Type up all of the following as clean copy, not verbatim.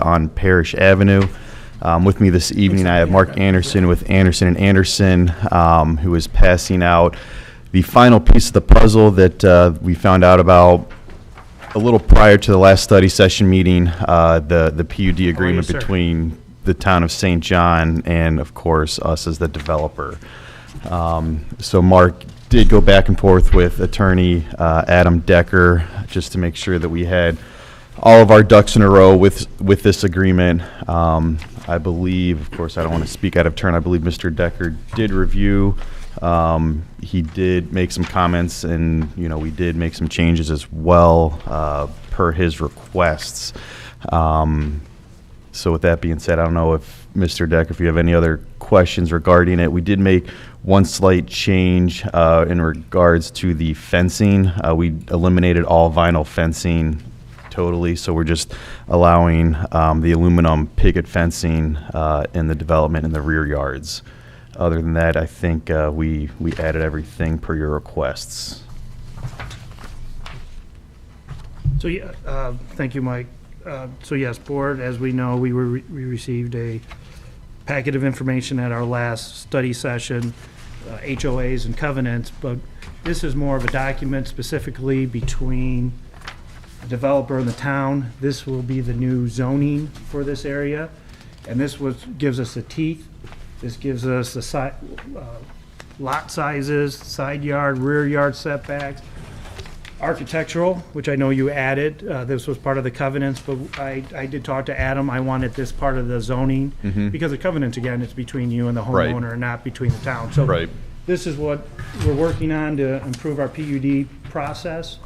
on Parish Avenue. With me this evening, I have Mark Anderson with Anderson & Anderson, who is passing out the final piece of the puzzle that we found out about a little prior to the last study session meeting, the PUD agreement between the town of St. John and, of course, us as the developer. So Mark did go back and forth with attorney Adam Decker just to make sure that we had all of our ducks in a row with this agreement. I believe, of course, I don't want to speak out of turn. I believe Mr. Decker did review. He did make some comments, and we did make some changes as well per his requests. So with that being said, I don't know if Mr. Decker, if you have any other questions regarding it. We did make one slight change in regards to the fencing. We eliminated all vinyl fencing totally, so we're just allowing the aluminum picket fencing in the development in the rear yards. Other than that, I think we added everything per your requests. So yeah, thank you, Mike. So yes, board, as we know, we received a packet of information at our last study session, HOAs and covenants, but this is more of a document specifically between the developer and the town. This will be the new zoning for this area, and this gives us the teeth. This gives us the lot sizes, side yard, rear yard setbacks, architectural, which I know you added. This was part of the covenants, but I did talk to Adam. I wanted this part of the zoning because the covenants, again, it's between you and the homeowner, and not between the town. So this is what we're working on to improve our PUD process.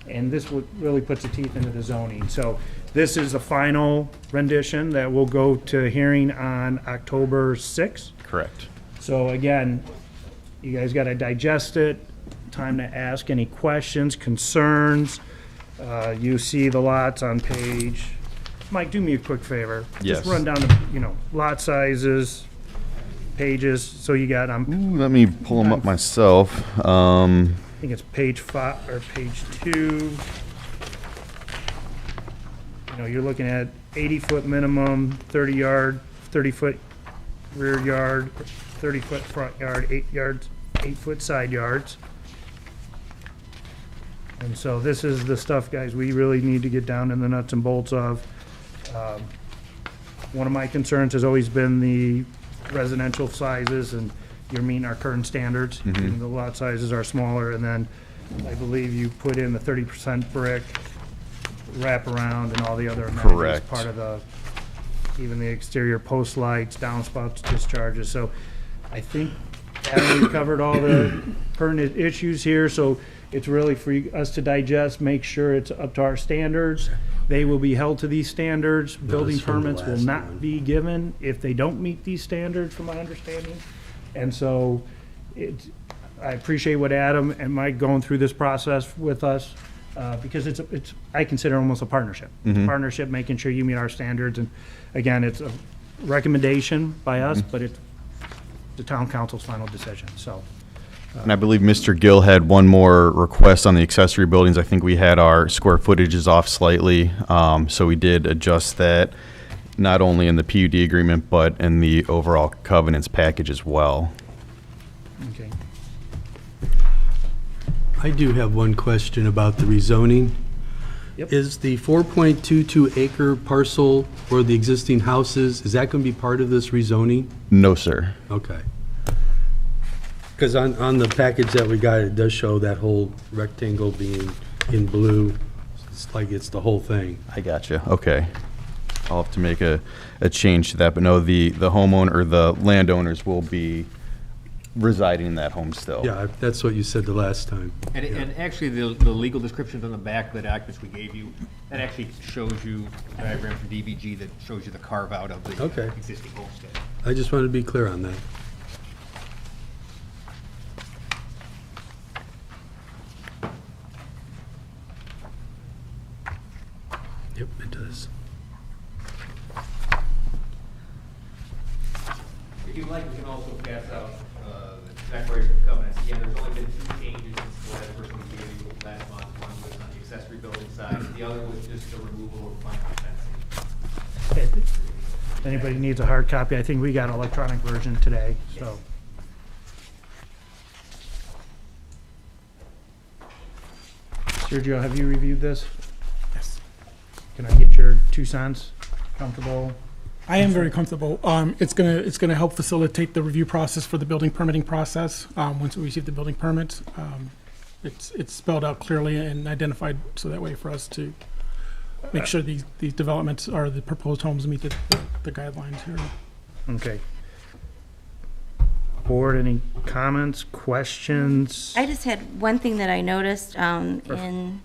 And this would really puts the teeth into the zoning. So this is the final rendition that will go to hearing on October 6th. Correct. So again, you guys got to digest it. Time to ask any questions, concerns. You see the lots on page. Mike, do me a quick favor. Yes. Just run down the lot sizes, pages. So you got let me pull them up myself. I think it's page 5 or page 2. You're looking at 80-foot minimum, 30-foot rear yard, 30-foot front yard, 8-foot side yards. And so this is the stuff, guys, we really need to get down in the nuts and bolts of. One of my concerns has always been the residential sizes, and you're meeting our current standards. And the lot sizes are smaller, and then I believe you put in the 30% brick wraparound and all the other amenities. Correct. Part of even the exterior post lights, downspouts, discharges. So I think we've covered all the pertinent issues here. So it's really for us to digest, make sure it's up to our standards. They will be held to these standards. Building permits will not be given if they don't meet these standards, from my understanding. And so I appreciate what Adam and Mike going through this process with us, because it's I consider almost a partnership. Partnership, making sure you meet our standards. And again, it's a recommendation by us, but it's the town council's final decision. So. And I believe Mr. Gill had one more request on the accessory buildings. I think we had our square footages off slightly, so we did adjust that, not only in the PUD agreement, but in the overall covenants package as well. Okay. I do have one question about the rezoning. Yep. Is the 4.22 acre parcel where the existing house is that going to be part of this rezoning? No, sir. Okay. Because on the package that we got, it does show that whole rectangle being in blue. It's like it's the whole thing. I gotcha. Okay. I'll have to make a change to that. But no, the homeowner or the landowners will be residing in that home still. Yeah, that's what you said the last time. And actually, the legal descriptions on the back of the documents we gave you, that actually shows you a diagram from DBG that shows you the carve-out of the existing homestead. I just wanted to be clear on that. Yep, it does. If you'd like, we can also pass out the declaration of covenants. Again, there's only been 2 changes since the last person we gave you last month. One was on the accessory building side, the other was just the removal of vinyl fencing. If anybody needs a hard copy, I think we got an electronic version today, so. Sergio, have you reviewed this? Yes. Can I get your 2 cents? Comfortable? I am very comfortable. It's gonna help facilitate the review process for the building permitting process. Once we receive the building permits, it's spelled out clearly and identified so that way for us to make sure these developments or the proposed homes meet the guidelines here. Okay. Board, any comments, questions? I just had one thing that I noticed under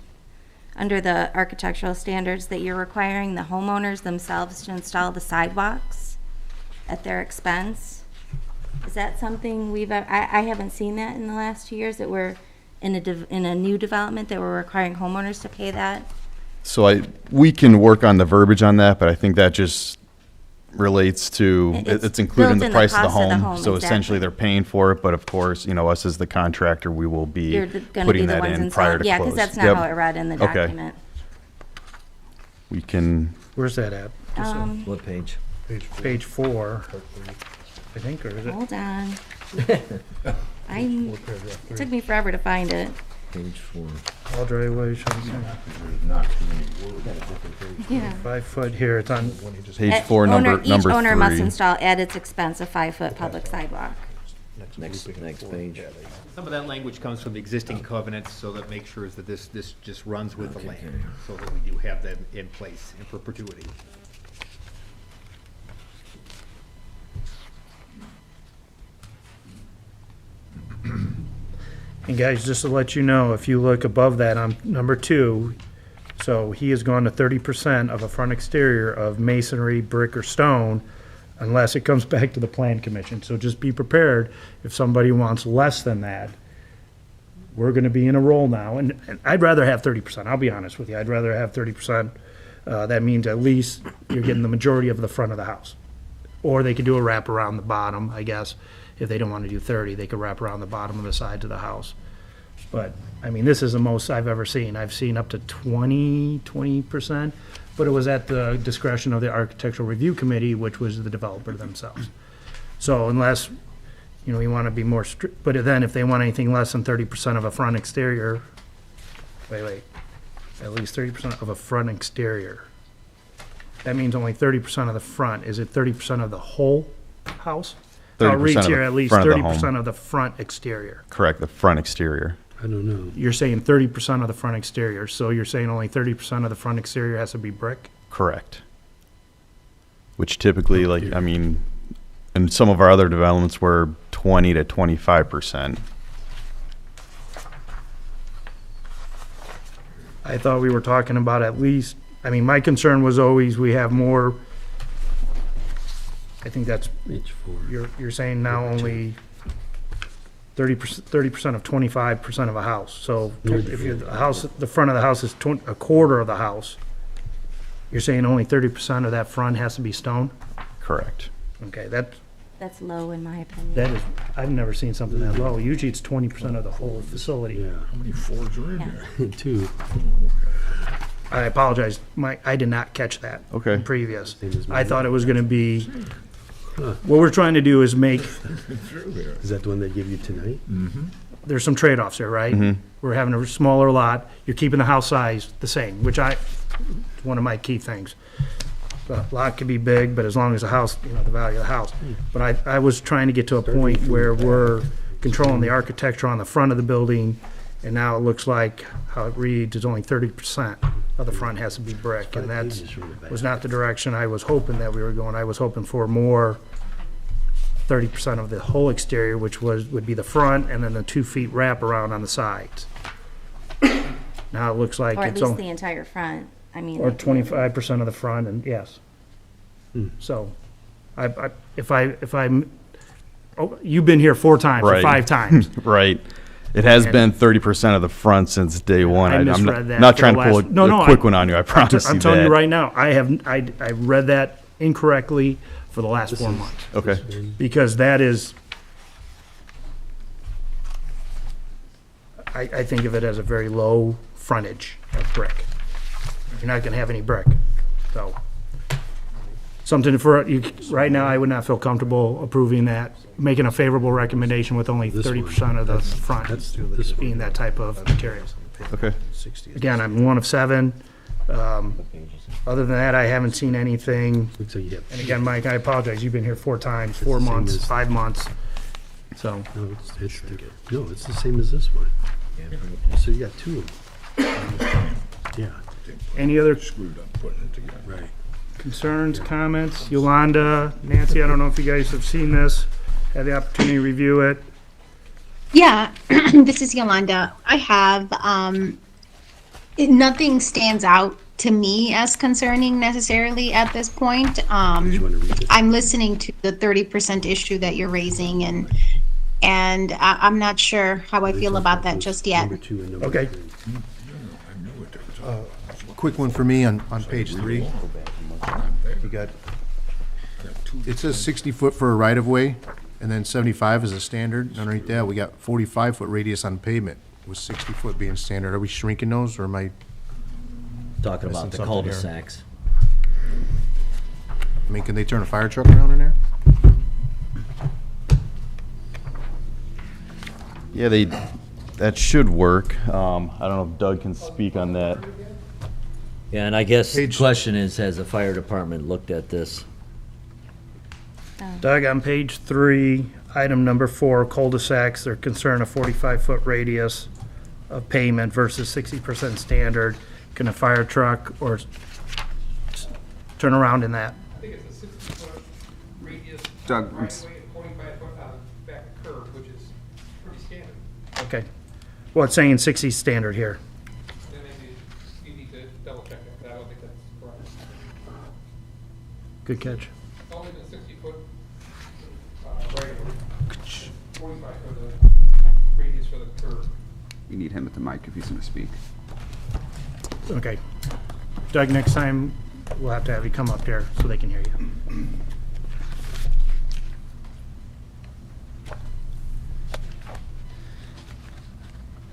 the architectural standards, that you're requiring the homeowners themselves to install the sidewalks at their expense. Is that something I haven't seen that in the last 2 years, that we're in a new development that we're requiring homeowners to pay that? So we can work on the verbiage on that, but I think that just relates to, it's included in built the price of the cost of the home. home, So essentially, exactly. they're paying for it, but of course, us as the contractor, we will be You're gonna be putting the that ones in prior installing. to Yeah, close. because that's not Yep. how it read in the Okay. document. We can, Where's that at? What page? Page 4, I think, or is it? Hold on. It took me forever to find it. Page 4. All driveways shall be Yeah. 5 foot here, it's on, page 4, number Each owner must 3. install at its expense a 5-foot public sidewalk. Next page. Some of that language comes from the existing covenants, so that makes sure that this just runs with the land, so that we do have them in place in perpetuity. and guys, just to let you know, if you look above that on number 2, so he has gone to 30% of a front exterior of masonry, brick, or stone, unless it comes back to the plan commission. So just be prepared if somebody wants less than that. We're gonna be in a roll now, and I'd rather have 30%, I'll be honest with you, I'd rather have 30%. That means at least you're getting the majority of the front of the house. Or they could do a wrap around the bottom, I guess. If they don't wanna do 30, they could wrap around the bottom of the sides of the house. But, I mean, this is the most I've ever seen. I've seen up to 20%, but it was at the discretion of the Architectural Review Committee, which was the developer themselves. So unless, you want to be more strict, but then if they want anything less than 30% of a front exterior, wait, at least 30% of a front exterior. That means only 30% of the front. Is it 30% of the whole house? It 30% reads of here the at least front of the home. 30% of the front exterior. Correct, the front exterior. I don't know. You're saying 30% of the front exterior, so you're saying only 30% of the front exterior has to be brick? Correct. Which typically, in some of our other developments, were 20 to 25%. I thought we were talking about at least, my concern was always we have more, I think that's, Page 4. you're saying now only 30% of 25% of a house. So if the front of the house is a quarter of the house, you're saying only 30% of that front has to be stone? Correct. Okay, That's low in my opinion. that is, I've never seen something that low. Usually it's 20% of the whole facility. Yeah. Yeah. 2. I apologize, Mike, I did not catch that. Okay. in Previous. Same as I mine. thought it was gonna be, what we're trying to do is make, Is that the one they give you tonight? there's some trade-offs here, right? We're having a smaller lot, you're keeping the house size the same, which it's one of my key things. The lot could be big, but as long as the house, the value of the house. But I was trying to get to a point where we're controlling the architecture on the front of the building, and now it looks like how it reads is only 30% of the front has to be brick, and that was not the direction I was hoping that we were going. I was hoping for more 30% of the whole exterior, which would be the front, and then the 2 feet wraparound on the sides. Now it looks like Or at it's least only, the entire front. or 25% of the front, and yes. So, you've been here 4 times or Right. 5 times. Right. It has And- been 30% of the front since day one. I I'm misread that not for trying the to pull last- No, no, a I- quick one on you, I promise you that. I'm telling you right now, I read that incorrectly for the last 4 months. Okay. Because that is, I think of it as a very low frontage of brick. You're not gonna have any brick, so. something for, you, right now, I would not feel comfortable approving that, making a favorable recommendation with only This one. 30% of the front That's this one. being that type of material. Okay. Again, I'm one of 7. Other than that, I haven't seen anything. Looks like you have. And again, Mike, I apologize, you've been here 4 times, the 4 same months, as- 5 months, so. No, it's the same as this one. So you got 2 of them. Yeah, Any other right. concerns, comments? Yolanda, Nancy, I don't know if you guys have seen this, had the opportunity to review it. Yeah, this is Yolanda. I have, nothing stands out to me as concerning necessarily at this point. Did you want to read it? I'm listening to the 30% issue that you're raising and I'm not sure how I feel about that just yet. Number 2 and number Okay. 3. Quick one for me on page 3. You got, it says 60 foot for a right-of-way, and then 75 is a standard. And underneath that, we got 45-foot radius on pavement, with 60 foot being standard. Are we shrinking those, or am I, Talking about Missing the something here. cul-de-sacs. I mean, can they turn a fire truck around in there? Yeah, that should work. I don't know if Doug can speak on that. Yeah, and I guess the Page- question is, has the fire department looked at this? Doug, on page 3, item number 4, cul-de-sacs, they're concerned a 45-foot radius of pavement versus 60% standard. Can a fire truck or turn around in that? I think it's a 60-foot radius Doug, right away and 45-foot on the back curb, which is pretty standard. Okay. Well, it's saying 60 standard here. Then maybe you need to double check that, but I don't think that's correct. Good catch. It's only the 60-foot right away, 45 for the radius for the curb. you need him at the mic if he's gonna speak. Okay. Doug, next time, we'll have to have you come up here so they can hear you.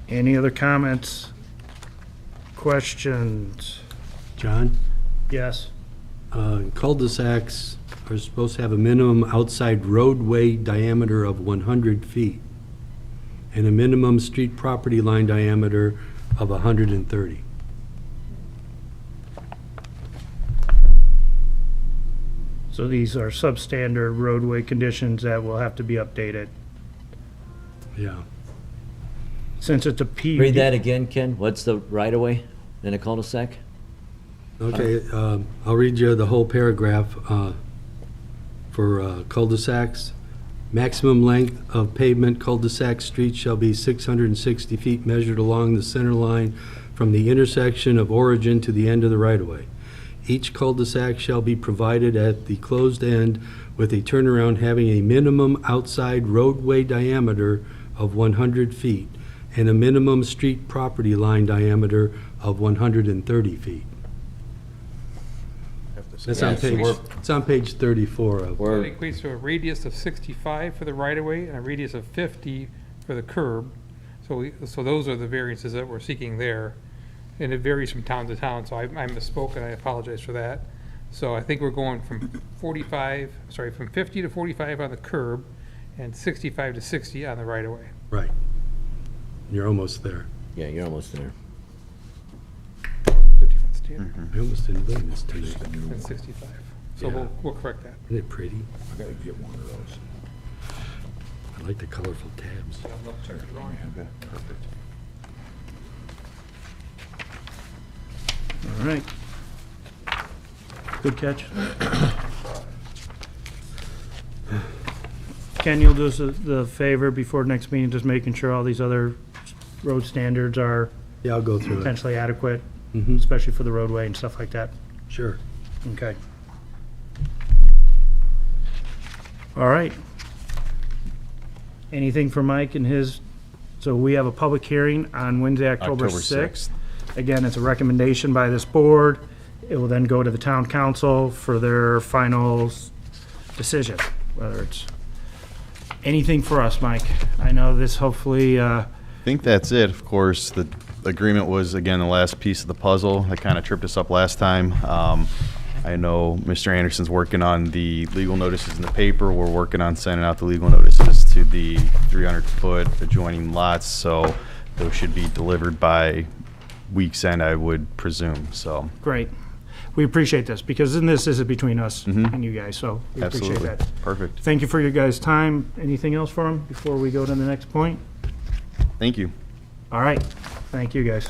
Any other comments? Questions? John? Yes? Cul-de-sacs are supposed to have a minimum outside roadway diameter of 100 feet and a minimum street property line diameter of 130. So these are substandard roadway conditions that will have to be updated. Yeah. Since it's a PUD. Read that again, Ken. What's the right-of-way in a cul-de-sac? Okay, I'll read you the whole paragraph for cul-de-sacs. Maximum length of pavement cul-de-sac streets shall be 660 feet measured along the center line from the intersection of origin to the end of the right-of-way. Each cul-de-sac shall be provided at the closed end with a turnaround having a minimum outside roadway diameter of 100 feet and a minimum street property line diameter of 130 feet. That's on page, it's on page 34 of. So Or it equates to a radius of 65 for the right-of-way and a radius of 50 for the curb. So those are the variances that we're seeking there. And it varies from town to town, so I misspoke and I apologize for that. So I think we're going from from 50 to 45 on the curb and 65 to 60 on the right-of-way. Right. You're almost there. yeah, you're almost there. 50-foot standard I almost didn't believe this tonight. and 65. So Yeah. we'll correct that. Isn't it pretty? I gotta get one of those. I like the colorful tabs. All right. Good catch. Ken, you'll do us the favor before next meeting, just making sure all these other road standards are Yeah, I'll go through it. potentially adequate, Mhm. especially for the roadway and stuff like that. Sure. Okay. All right. Anything for Mike and his, so we have a public hearing on Wednesday, October 6th. Again, it's a recommendation by this board. It will then go to the town council for their final decision, whether it's anything for us, Mike. I know this hopefully, I think that's it. Of course, the agreement was, again, the last piece of the puzzle that kind of tripped us up last time. I know Mr. Anderson's working on the legal notices in the paper. We're working on sending out the legal notices to the 300-foot adjoining lots, so those should be delivered by week's end, I would presume, so. Great. We appreciate this, because then this is between us and you guys, so we appreciate Absolutely. that. Perfect. Thank you for your guys' time. Anything else for them before we go to the next point? Thank you. All right. Thank you, guys.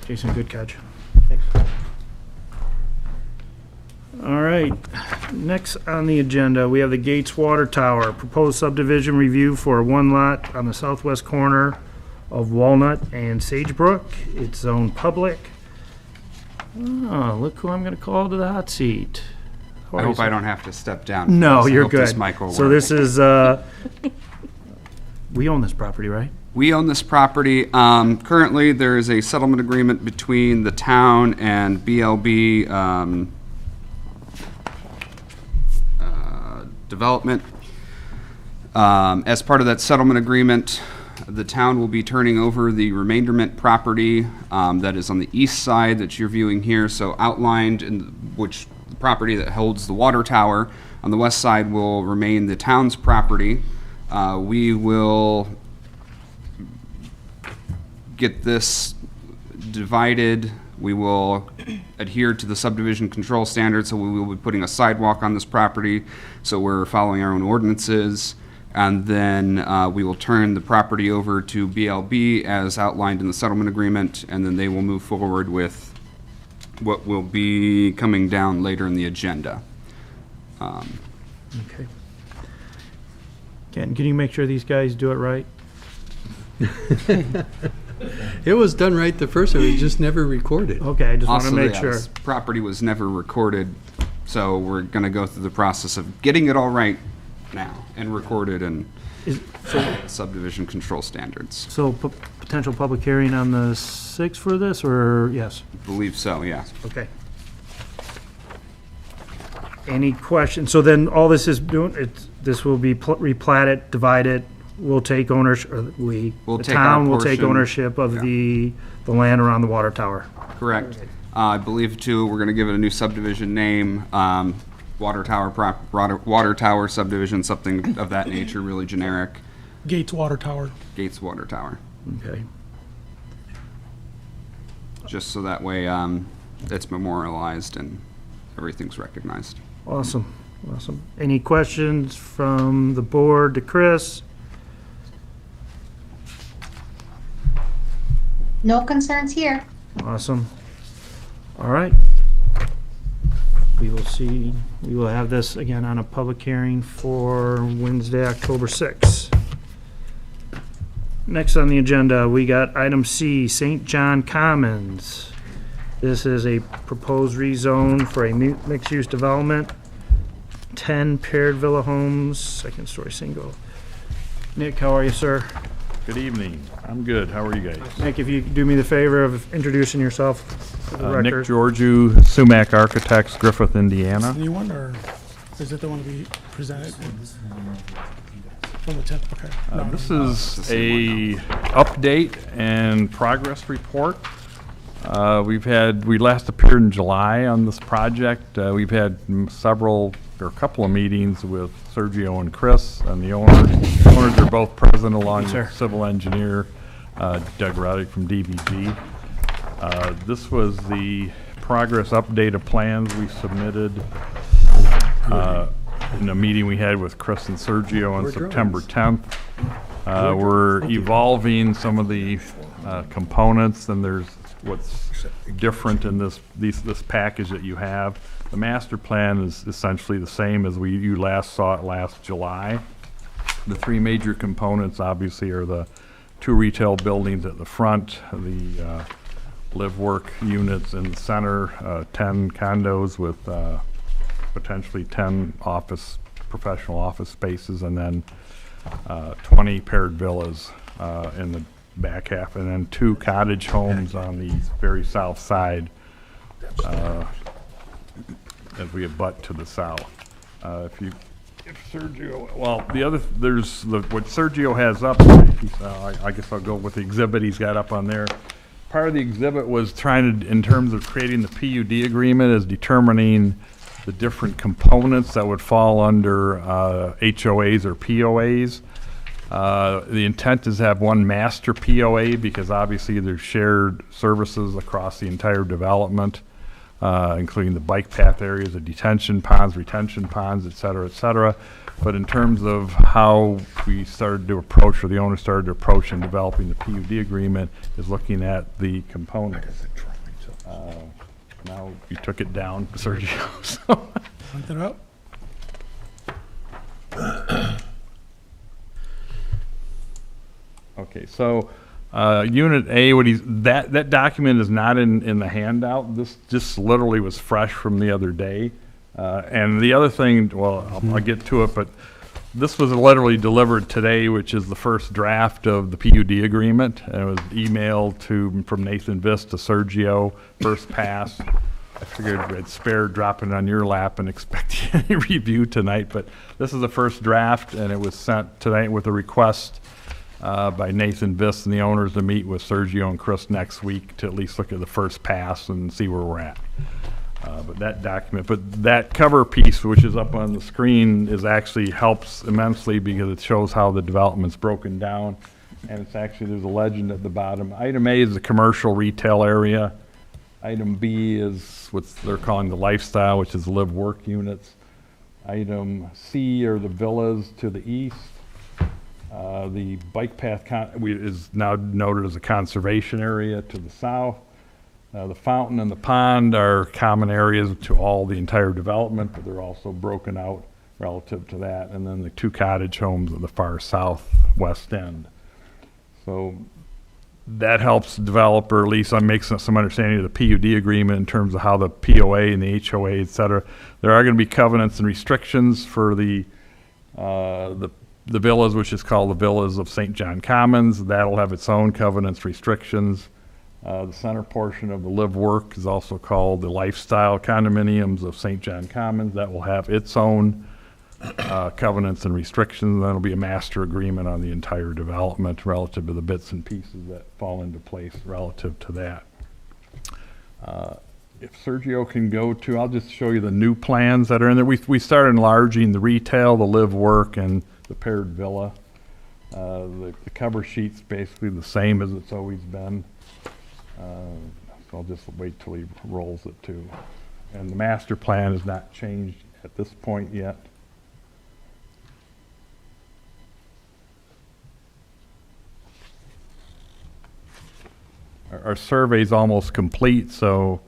Jason, good catch. All right. Next on the agenda, we have the Gates Water Tower, proposed subdivision review for one lot on the southwest corner of Walnut and Sagebrook. It's zoned public. Oh, look who I'm going to call to the hot seat. How I are you, hope sir? I don't have to step down. No, I you're hope this good. mic will So work. this is, we own this property, right? We own this property. Currently, there is a settlement agreement between the town and BLB Development. As part of that settlement agreement, the town will be turning over the remainderment property that is on the east side that you're viewing here. So outlined in which the property that holds the water tower on the west side will remain the town's property. We will get this divided. We will adhere to the subdivision control standards, so we will be putting a sidewalk on this property, so we're following our own ordinances. And then we will turn the property over to BLB as outlined in the settlement agreement, and then they will move forward with what will be coming down later in the agenda. Okay. Can you make sure these guys do it right? It was done right the first time, it was just never recorded. Okay, I just want to Also, make yeah, sure. this property was never recorded, so we're going to go through the process of getting it all right now and recorded and subdivision control standards. So potential public hearing on the 6th for this, or yes? Believe so, yeah. Okay. Any questions? So then all this is doing, this will be replatted, divided, we'll take ownership, or the take our town will take portion. ownership of Yeah. the land around the water tower. Correct. I believe too, we're going to give it a new subdivision name, water tower subdivision, something of that nature, really generic. Gates Water Tower. Gates Water Tower. Okay. Just so that way it's memorialized and everything's recognized. Awesome, awesome. Any questions from the board to Chris? No concerns here. Awesome. All right. We will have this again on a public hearing for Wednesday, October 6th. Next on the agenda, we got item C, St. John Commons. This is a proposed rezone for a mixed-use development, 10 paired villa homes, second story single. Nick, how are you, sir? Good evening. I'm good. How are you guys? Nick, if you could do me the favor of introducing yourself for the Nick record. Georgiou, Sumac Architects, Griffith, Indiana. Anyone, or is it the one to be presented? From the 10th, okay. No, This is a update and progress report. We last appeared in July on this project. We've had a couple of meetings with Sergio and Chris and the owners. The owners are both present along with civil engineer Doug Roddick from DVG. This was the progress update of plans we submitted in a meeting we had with Chris and Sergio on September 10th. We're evolving some of the components, and there's what's different in this package that you have. The master plan is essentially the same as you last saw it last July. The three major components obviously are the 2 retail buildings at the front, the live-work units in the center, 10 condos with potentially 10 professional office spaces, and then 20 paired villas in the back half, and then 2 cottage homes on the very south side as we abut to the south. What Sergio has up, I guess I'll go with the exhibit he's got up on there. part of the exhibit was trying to, in terms of creating the PUD agreement, is determining the different components that would fall under HOAs or POAs. The intent is to have one master POA because obviously there's shared services across the entire development, including the bike path areas, the detention ponds, retention ponds, et cetera, et cetera. But in terms of how we started to approach, or the owner started to approach in developing the PUD agreement, is looking at the components. Now you took it down, Sergio. So. Hunt it up. Okay, so Unit A, that document is not in the handout. This just literally was fresh from the other day. And the other thing, well, I'll get to it, but this was literally delivered today, which is the first draft of the PUD agreement. And it was emailed from Nathan Vist to Sergio, first pass. I figured I'd spare dropping it on your lap and expecting any review tonight, but this is the first draft, and it was sent tonight with a request by Nathan Vist and the owners to meet with Sergio and Chris next week to at least look at the first pass and see where we're at. But that cover piece, which is up on the screen, actually helps immensely because it shows how the development's broken down. And it's actually, there's a legend at the bottom. Item A is the commercial retail area. Item B is what they're calling the lifestyle, which is live-work units. Item C are the villas to the east. The bike path is now noted as a conservation area to the south. The fountain and the pond are common areas to the entire development, but they're also broken out relative to that. And then the two cottage homes at the far southwest end. So that helps the developer, at least I'm making some understanding of the PUD agreement in terms of how the POA and the HOA, et cetera. There are going to be covenants and restrictions for the villas, which is called the Villas of St. John Commons. That'll have its own covenants, restrictions. The center portion of the live work is also called the Lifestyle Condominiums of St. John Commons. That will have its own covenants and restrictions. That'll be a master agreement on the entire development relative to the bits and pieces that fall into place relative to that. If Sergio can go to, I'll just show you the new plans that are in there. We started enlarging the retail, the live work, and the paired villa. The cover sheet's basically the same as it's always been. So I'll just wait till he rolls it too. And the master plan is not changed at this point yet. Our survey's almost complete, so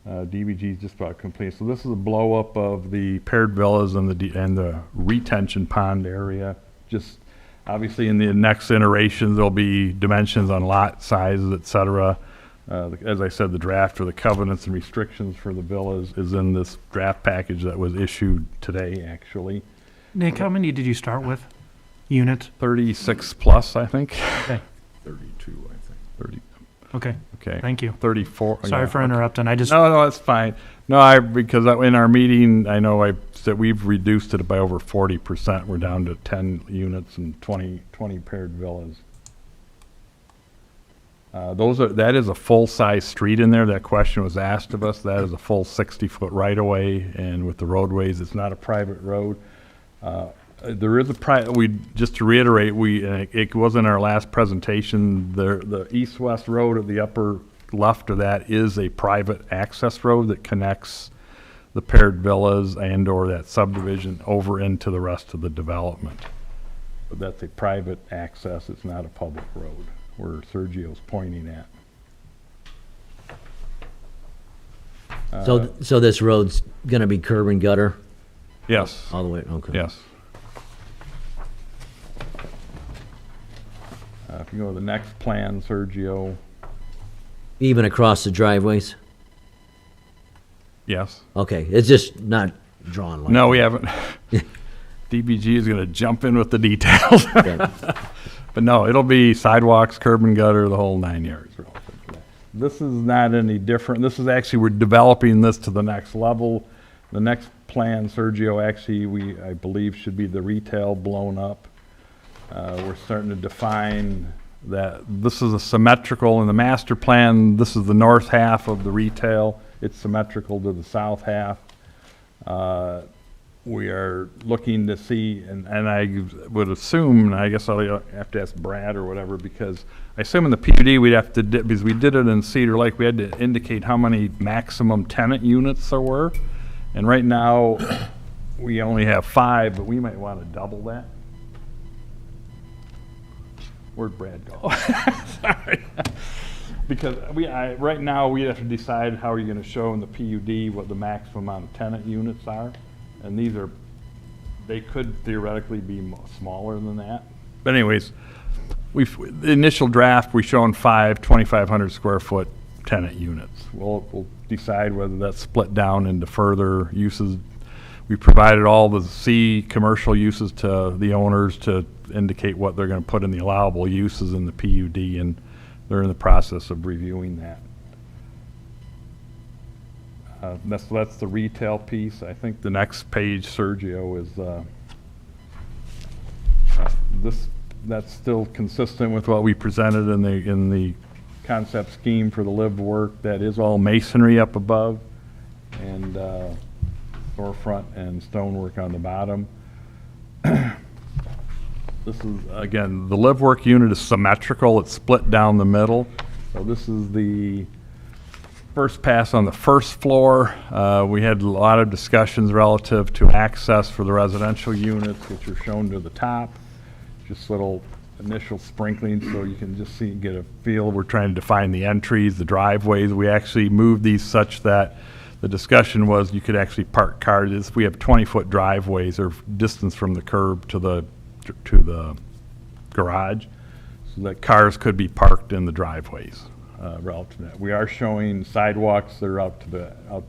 DBG is just about complete. So this is a blow up of the paired villas and the retention pond area. Just obviously in the next iterations there'll be dimensions on lot sizes, et cetera. As I said, the draft for the covenants and restrictions for the villas is in this draft package that was issued today, actually. Nick, how many did you start with? Units? 36 plus, I think. Okay. 32, I think. 30. Okay. Okay. Thank you. 34. Sorry for interrupting. No, that's fine. No, because in our meeting, I know I said we've reduced it by over 40%. We're down to 10 units and 20 paired villas. That is a full-size street in there. That question was asked of us. That is a full 60-foot right-of-way, and with the roadways, it's not a private road. There is just to reiterate, it was in our last presentation, the east-west road at the upper left of that is a private access road that connects the paired villas and/or that subdivision over into the rest of the development. But that's a private access. It's not a public road where Sergio's pointing at. So this road's gonna be curb and gutter Yes. all the way, okay. Yes. If you go to the next plan, Sergio. Even across the driveways? Yes. Okay, it's just not drawn like No, that. we haven't. DBG is going to jump in with the details. Okay. But no, it'll be sidewalks, curb and gutter, the whole 9 yards. This is not any different. This is actually, we're developing this to the next level. The next plan, Sergio, actually, I believe should be the retail blown up. We're starting to define that this is a symmetrical in the master plan. This is the north half of the retail. It's symmetrical to the south half. We are looking to see, and I would assume, and I guess I'll have to ask Brad or whatever, because I assume in the PUD we'd have to, because we did it in Cedar Lake, we had to indicate how many maximum tenant units there were. And right now, we only have 5, but we might want to double that. Where'd Brad go? Sorry. Because right now, we have to decide how you're going to show in the PUD what the maximum amount of tenant units are. And they could theoretically be smaller than that. But anyways, the initial draft, we've shown 5 2,500 square foot tenant units. We'll decide whether that's split down into further uses. We provided all the C commercial uses to the owners to indicate what they're going to put in the allowable uses in the PUD, and they're in the process of reviewing that. That's the retail piece. I think the next page, Sergio, is that's still consistent with what we presented in the concept scheme for the live work. That is all masonry up above, and storefront and stonework on the bottom. This is, again, the live work unit is symmetrical. It's split down the middle. So this is the first pass on the first floor. We had a lot of discussions relative to access for the residential units, which are shown to the top. Just little initial sprinkling so you can just get a feel. We're trying to define the entries, the driveways. We actually moved these such that the discussion was you could actually park cars. We have 20-foot driveways or distance from the curb to the garage, so that cars could be parked in the driveways. Relative to that, we are showing sidewalks that are out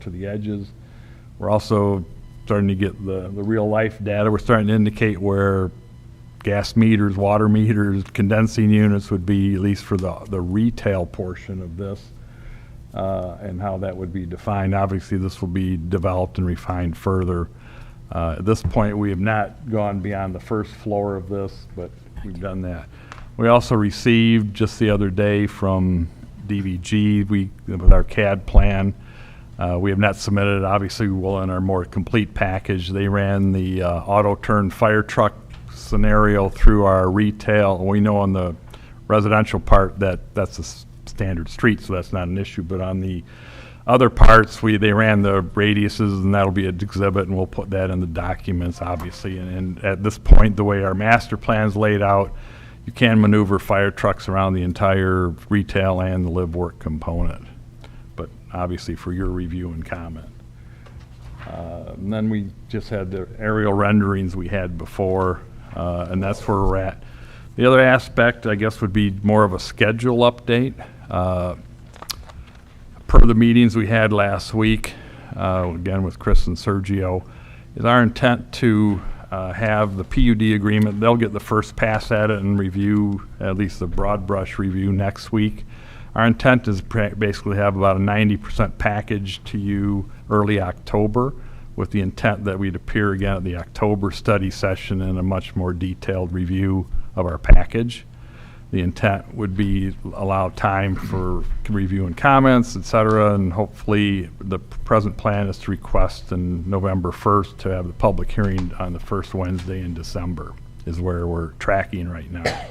to the edges. We're also starting to get the real life data. We're starting to indicate where gas meters, water meters, condensing units would be, at least for the retail portion of this, and how that would be defined. Obviously, this will be developed and refined further. At this point, we have not gone beyond the first floor of this, but we've done that. We also received just the other day from DVG, with our CAD plan, we have not submitted it. Obviously, we will in our more complete package. They ran the auto turn fire truck scenario through our retail. We know on the residential part that that's a standard street, so that's not an issue. But on the other parts, they ran the radiuses, and that'll be an exhibit, and we'll put that in the documents, obviously. And at this point, the way our master plan's laid out, you can maneuver fire trucks around the entire retail and the live work component, but obviously for your review and comment. And then we just had the aerial renderings we had before, and that's where we're at. The other aspect, I guess, would be more of a schedule update. Per the meetings we had last week, again with Chris and Sergio, is our intent to have the PUD agreement. They'll get the first pass at it and review, at least the broad brush review, next week. Our intent is basically have about a 90% package to you early October, with the intent that we'd appear again at the October study session in a much more detailed review of our package. The intent would be allow time for review and comments, et cetera, and hopefully the present plan is to request in November 1st to have the public hearing on the first Wednesday in December, is where we're tracking right now. Okay.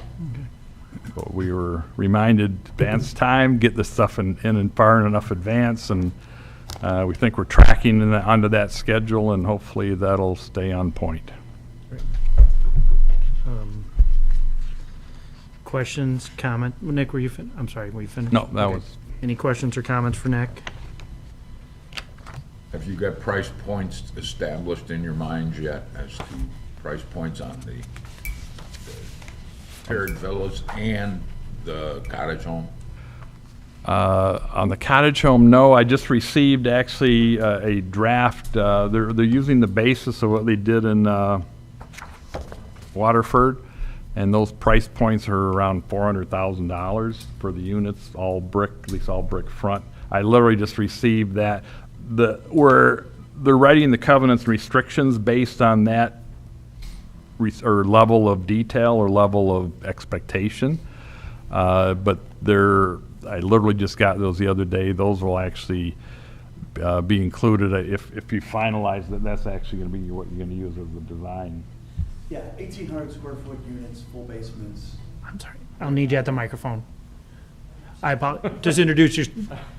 So we were reminded, advance time, get this stuff in and far enough advance, and we think we're tracking onto that schedule, and hopefully that'll stay on point. Great. Questions, comment? Nick, were you I'm sorry, were you finished? No, that was. Any questions or comments for Nick? Have you got price points established in your minds yet as to price points on the paired villas and the cottage home? On the cottage home, no. I just received actually a draft. They're using the basis of what they did in Waterford. And those price points are around $400,000 for the units, all brick, at least all brick front. I literally just received that. Where they're writing the covenants and restrictions based on that or level of detail or level of expectation. But I literally just got those the other day. Those will actually be included. If you finalize that, that's actually going to be what you're going to use as the design. Yeah, 1,800 square foot units, full basements. I'm sorry. I'll need you at the microphone. Just introduce your,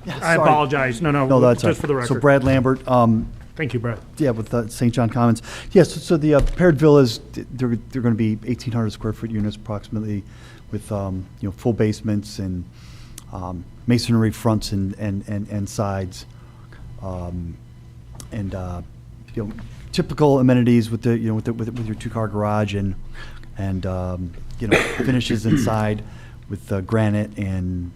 I sorry. apologize. No, that's just for the right. record. So Brad Lambert, Thank you, Brad. yeah, with St. John Commons. Yes, so the paired villas, they're going to be 1,800 square foot units approximately with, full basements and masonry fronts and sides. Typical amenities with with your two-car garage and finishes inside with granite and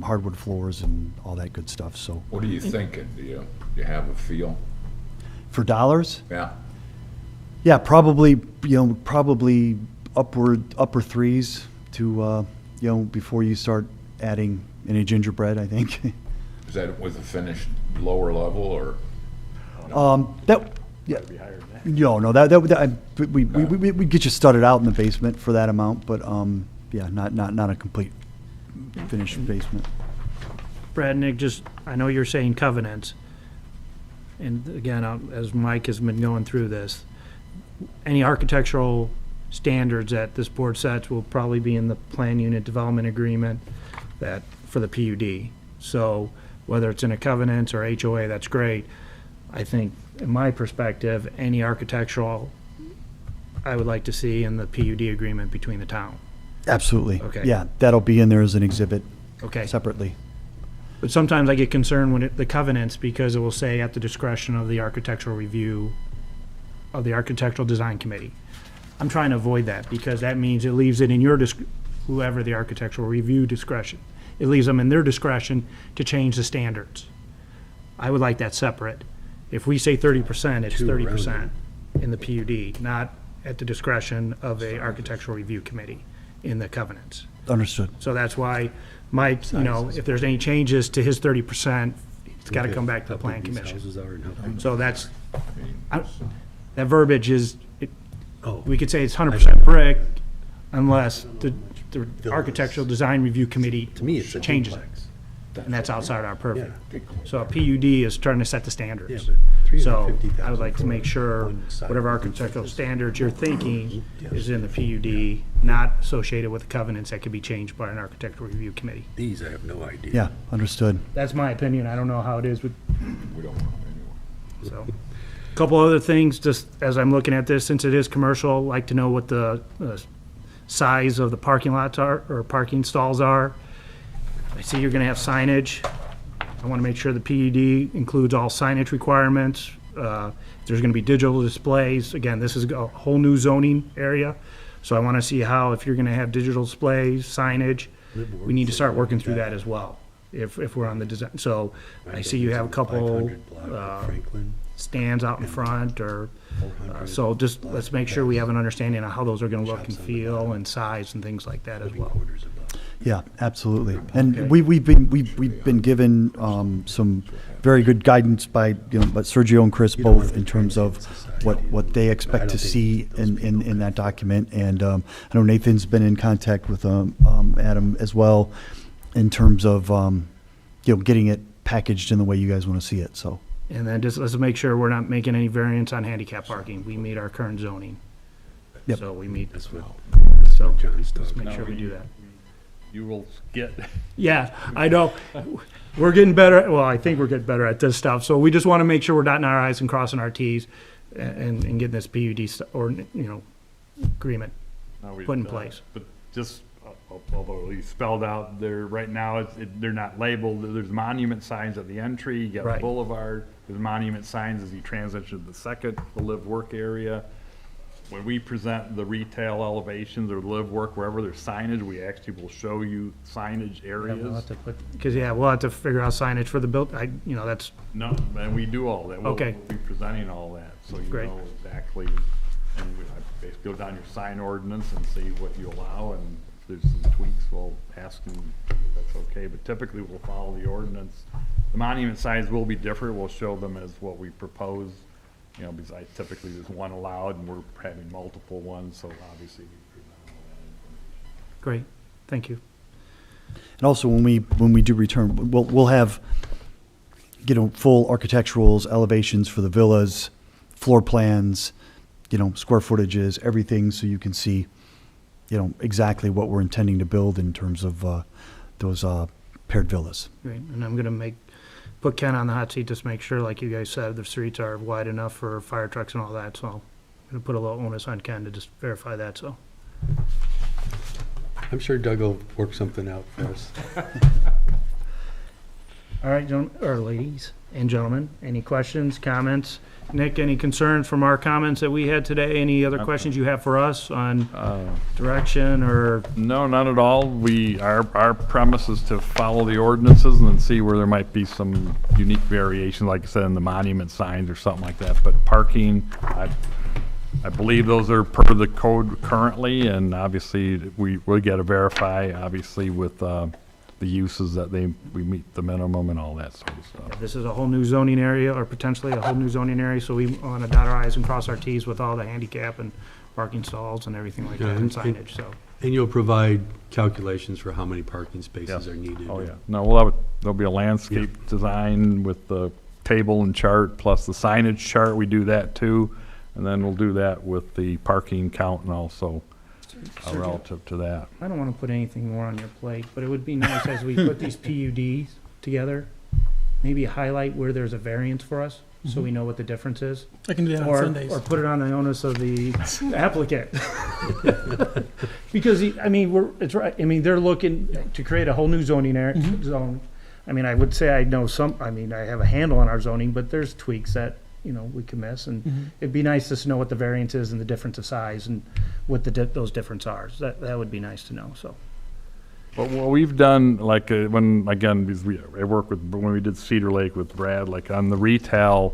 hardwood floors and all that good stuff. So What are you thinking? Do you have a feel? for dollars, Yeah. yeah, probably upper threes to before you start adding any gingerbread, I think. Is that with a finished lower level or? That yeah. We get you studded out in the basement for that amount, but not a complete finished basement. Brad, Nick, I know you're saying covenants. And again, as Mike has been going through this, any architectural standards that this board sets will probably be in the plan unit development agreement for the PUD. So whether it's in a covenant or HOA, that's great. I think, in my perspective, any architectural I would like to see in the PUD agreement between the town. Absolutely. Okay. Yeah, that'll be in there as an exhibit. Okay. Separately. But sometimes I get concerned when the covenants, because it will say at the discretion of the architectural review of the Architectural Design Committee. I'm trying to avoid that because that means it leaves it in your whoever the architectural review discretion. It leaves them in their discretion to change the standards. I would like that separate. If we say 30%, it's 30% in the PUD, not at the discretion of a architectural review committee in the covenants. Understood. So that's why Mike, if there's any changes to his 30%, it's got to come back to the plan commission. So that verbiage is, we could say it's 100% brick unless the architectural design review committee changes it. And that's outside our purview. So a PUD is trying to set the standards. So I would like to make sure whatever architectural standards you're thinking is in the PUD, not associated with the covenants that could be changed by an architectural review committee. These, I have no idea. Yeah, understood. That's my opinion. I don't know how it is with, We don't know anyway. so. A couple other things, just as I'm looking at this, since it is commercial, I'd like to know what the size of the parking lots are, or parking stalls are. I see you're gonna have signage. I wanna make sure the PUD includes all signage requirements. There's gonna be digital displays. Again, this is a whole new zoning area. So I wanna see how, if you're gonna have digital displays, signage, we need to start working through that as well, if we're on the design. So I see you have a couple, stands out in front, or, so just, let's make sure we have an understanding of how those are gonna look and feel and size and things like that as well. Yeah, absolutely. And Okay. we've been given some very good guidance by Sergio and Chris both in terms of what they expect to see in that document. And I know Nathan's been in contact with Adam as well in terms of getting it packaged in the way you guys want to see it. So. And then just, let's make sure we're not making any variance on handicap parking. We meet our current zoning. Yep. So we meet, so let's make sure we do that. You will get. Yeah, I know. We're getting better, well, I think we're getting better at this stuff. So we just want to make sure we're dotting our i's and crossing our t's and getting this PUD agreement put in place. But just, although you spelled out there, right now, they're not labeled. There's monument signs at the entry, you got Right. a boulevard, there's monument signs as you transition to the second, the live-work area. When we present the retail elevations or live-work, wherever there's signage, we actually will show you signage areas. Because, we'll have to figure out signage for the that's, No, and we do all that. We'll Okay. be presenting all that, so you Great. know exactly. And I basically go down your sign ordinance and see what you allow, and if there's some tweaks, we'll ask them if that's okay. But typically, we'll follow the ordinance. The monument signs will be different. We'll show them as what we propose, because typically there's one allowed, and we're having multiple ones, so obviously we present all that information. great, thank you. And also, when we do return, we'll have, full architecturals, elevations for the villas, floor plans, square footages, everything, so you can see, exactly what we're intending to build in terms of those paired villas. Great, and I'm gonna put Ken on the hot seat, just make sure, like you guys said, the streets are wide enough for fire trucks and all that, so I'm gonna put a little onus on Ken to just verify that, so. I'm sure Doug will work something out for us. All right, ladies and gentlemen, any questions, comments? Nick, any concerns from our comments that we had today? Any other questions you have for us on direction or? No, not at all. Our premise is to follow the ordinances and then see where there might be some unique variation, like I said, in the monument signs or something like that. But parking, I believe those are per the code currently, and obviously we got to verify, obviously, with the uses that we meet the minimum and all that sort of stuff. This is a whole new zoning area, or potentially a whole new zoning area, so we want to dot our i's and cross our t's with all the handicap and parking stalls and everything like that, and signage, so. And you'll provide calculations for how many parking spaces are needed. Oh, yeah. No, there'll be a landscape design with the table and chart, plus the signage chart. We do that too. And then we'll do that with the parking count and also relative to that. I don't want to put anything more on your plate, but it would be nice as we put these PUDs together, maybe highlight where there's a variance for us, so we know what the difference is. I can do that on Sundays. Or put it on the onus of the applicant. Because, it's right, they're looking to create a whole new zoning area, zone. I would say I have a handle on our zoning, but there's tweaks that, we can miss, and it'd be nice just to know what the variance is and the difference of size and what those difference are. So that would be nice to know, so. But what we've done, like when we did Cedar Lake with Brad, like on the retail,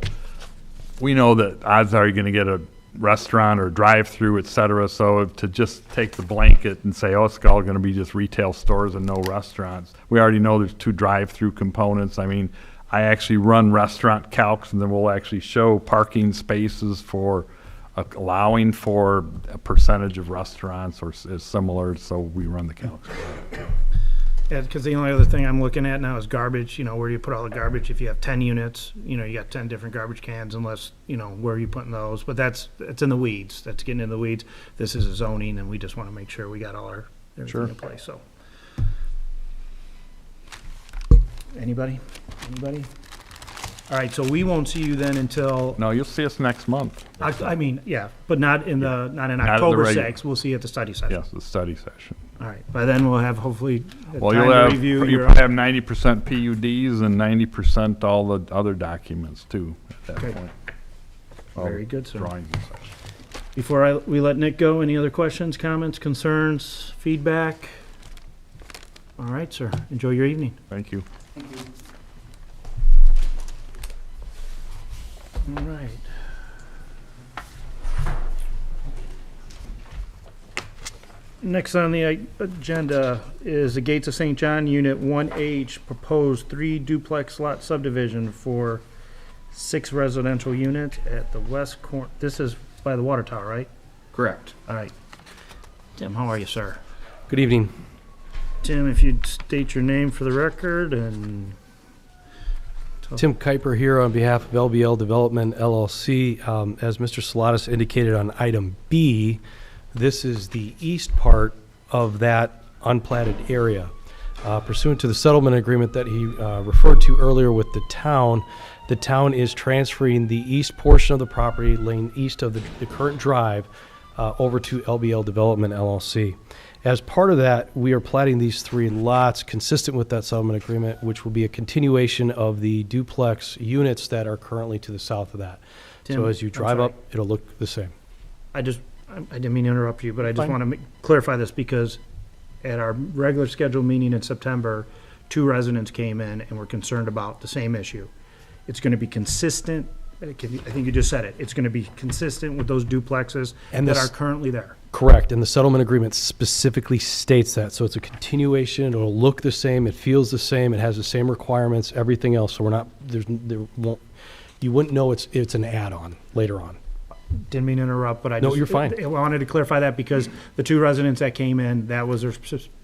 we know that odds are you're going to get a restaurant or drive-through, et cetera. So to just take the blanket and say, oh, it's all going to be just retail stores and no restaurants. We already know there's 2 drive-through components. I actually run restaurant calcs, and then we'll actually show parking spaces for allowing for a percentage of restaurants or is similar, so we run the calcs. Yeah, because the only other thing I'm looking at now is garbage, where do you put all the garbage? If you have 10 units, you got 10 different garbage cans, unless, where are you putting those? But it's in the weeds. That's getting in the weeds. This is a zoning, and we just want to make sure we got all everything in place, so. Anybody? All right, so we won't see you then until, No, you'll see us next month. yeah, but not in at the October regu- 6th. We'll see you at the study session. Yes, the study session. All right, by then we'll have hopefully Well, time you'll to have, review you your. have 90% PUDs and 90% all the other documents too at that Okay. point. Very good, sir. Drawings and such. Before we let Nick go, any other questions, comments, concerns, feedback? All right, sir. Enjoy your evening. Thank you. All right. Next on the agenda is the Gates of St. John Unit 1H, proposed 3 duplex lot subdivision for 6 residential units at the west corner. This is by the water tower, right? Correct. All right. Tim, how are you, sir? Good evening. Tim, if you'd state your name for the record and... Tim Kuiper here on behalf of LBL Development LLC. As Mr. Salatas indicated on item B, this is the east part of that unplatted area. Pursuant to the settlement agreement that he referred to earlier with the town is transferring the east portion of the property, laying east of the current drive, over to LBL Development LLC. As part of that, we are platting these 3 lots consistent with that settlement agreement, which will be a continuation of the duplex units that are currently to the south of that. Tim, So as you I'm drive sorry. up, it'll look the same. I didn't mean to interrupt you, but I just Fine. want to clarify this because at our regular scheduled meeting in September, 2 residents came in and were concerned about the same issue. It's going to be consistent. I think you just said it. It's going to be consistent with those duplexes And that this- are currently there. Correct, and the settlement agreement specifically states that. So it's a continuation, it'll look the same, it feels the same, it has the same requirements, everything else. So we're not, you wouldn't know it's an add-on later on. Didn't mean to interrupt, but No, you're fine. I wanted to clarify that because the 2 residents that came in, that was their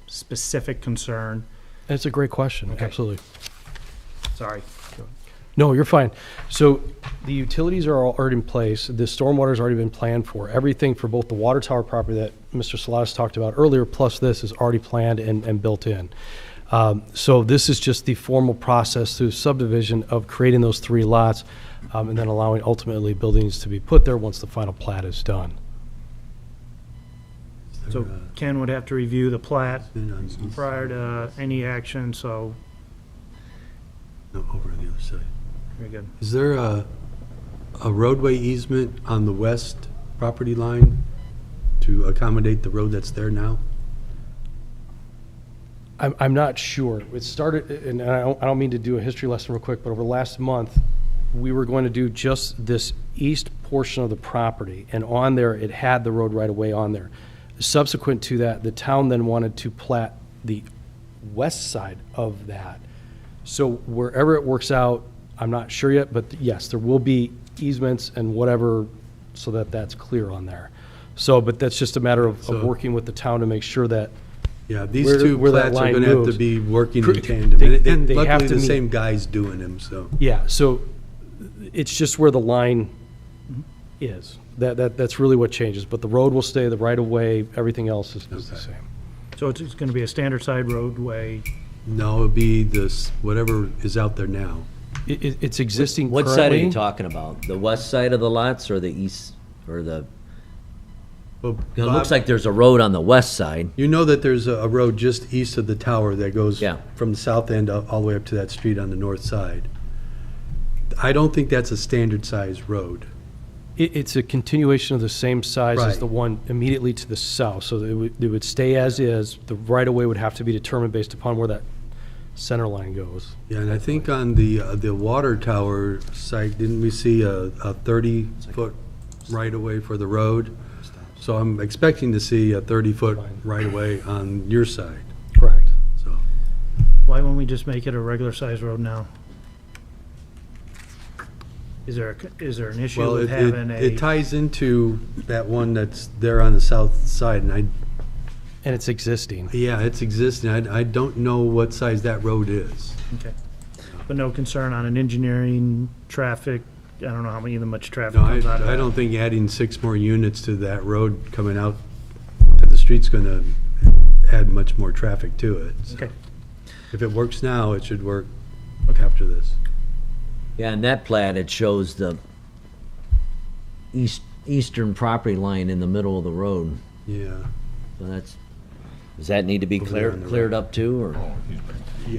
specific concern. It's a great question, absolutely. Sorry. No, you're fine. So the utilities are all already in place. The stormwater's already been planned for. Everything for both the water tower property that Mr. Salatas talked about earlier, plus this is already planned and built in. So this is just the formal process through subdivision of creating those 3 lots, and then allowing ultimately buildings to be put there once the final plat is done. So Ken would have to review the plat prior to any action, so No, over on the other side. very good. Is there a roadway easement on the west property line to accommodate the road that's there now? I'm not sure. It started, and I don't mean to do a history lesson real quick, but over the last month, we were going to do just this east portion of the property, and on there, it had the road right away on there. Subsequent to that, the town then wanted to plat the west side of that. So wherever it works out, I'm not sure yet, but yes, there will be easements and whatever, so that that's clear on there. So, but that's just a matter of working with the town to make sure that Yeah, these where- two where that plats are line gonna have to moves. be working Cr- in tandem. they- And- they- And they have luckily, to the meet. same guy's doing them, so. Yeah, so it's just where the line is. That's really what changes, but the road will stay, the right-of-way, everything else is the same. So it's going to be a standard side roadway. No, it'd be this, whatever is out there now. It's existing What side are you currently. talking about? The west side of the lots or the east, or the, Well, 'cause it looks Bob, like there's a road on the west side. you know that there's a road just east of the tower that goes Yeah. from the south end all the way up to that street on the north side. I don't think that's a standard size road. It's a continuation of the same size as Right. the one immediately to the south, so it would stay as is. The right-of-way would have to be determined based upon where that center line goes. Yeah, and I think on the water tower site, didn't we see a 30-foot right-of-way for the road? So I'm expecting to see a 30-foot right-of-way on your side, Correct. so. Why won't we just make it a regular size road now? Is there an issue Well, with having it a, ties into that one that's there on the south side, and And it's existing. yeah, it's existing. I don't know what size that road is. okay. But no concern on an engineering, traffic, I don't know how much traffic No, comes out of that. I don't think adding 6 more units to that road coming out to the street's gonna add much more traffic to it. so. Okay. If it works now, it should work after this. Yeah, in that plat, it shows the eastern property line in the middle of the road. Yeah. So does that need to be Over there on the cleared up too, or?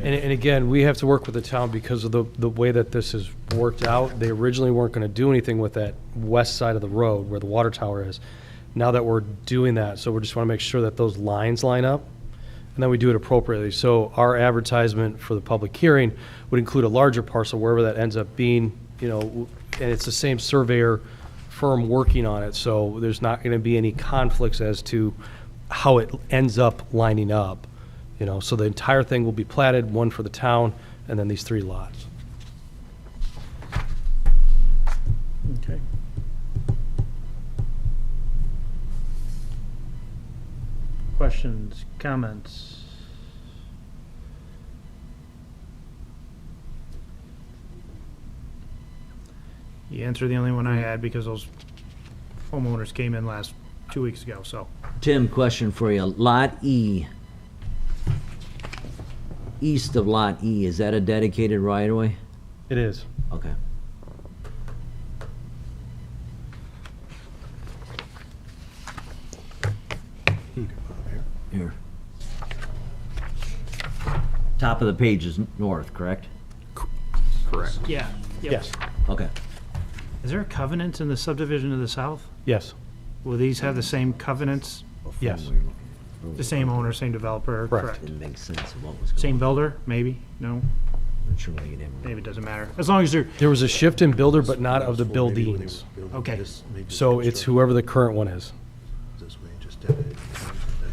And again, we have to work with the town because of the way that this has worked out. They originally weren't going to do anything with that west side of the road where the water tower is. Now that we're doing that, so we just want to make sure that those lines line up, and then we do it appropriately. So our advertisement for the public hearing would include a larger parcel wherever that ends up being, and it's the same surveyor firm working on it, so there's not going to be any conflicts as to how it ends up lining up. So the entire thing will be platted, one for the town, and then these 3 lots. Okay. Questions, comments? You answered the only one I had because those homeowners came in 2 weeks ago, so. Tim, question for you. Lot E, east of Lot E, is that a dedicated right-of-way? It is. Okay. Here. Top of the page is north, correct? Correct. Yeah. Yes. Okay. Is there a covenant in the subdivision to the south? Yes. Will these have the same covenants? Yes. The same owner, same developer? Correct. Didn't make sense of what was going on. Same builder, maybe? No? Not sure why you didn't. Maybe it doesn't matter. As long as they're, There was a shift in builder, but not of the buildings. okay. So it's whoever the current one is. This way, just dead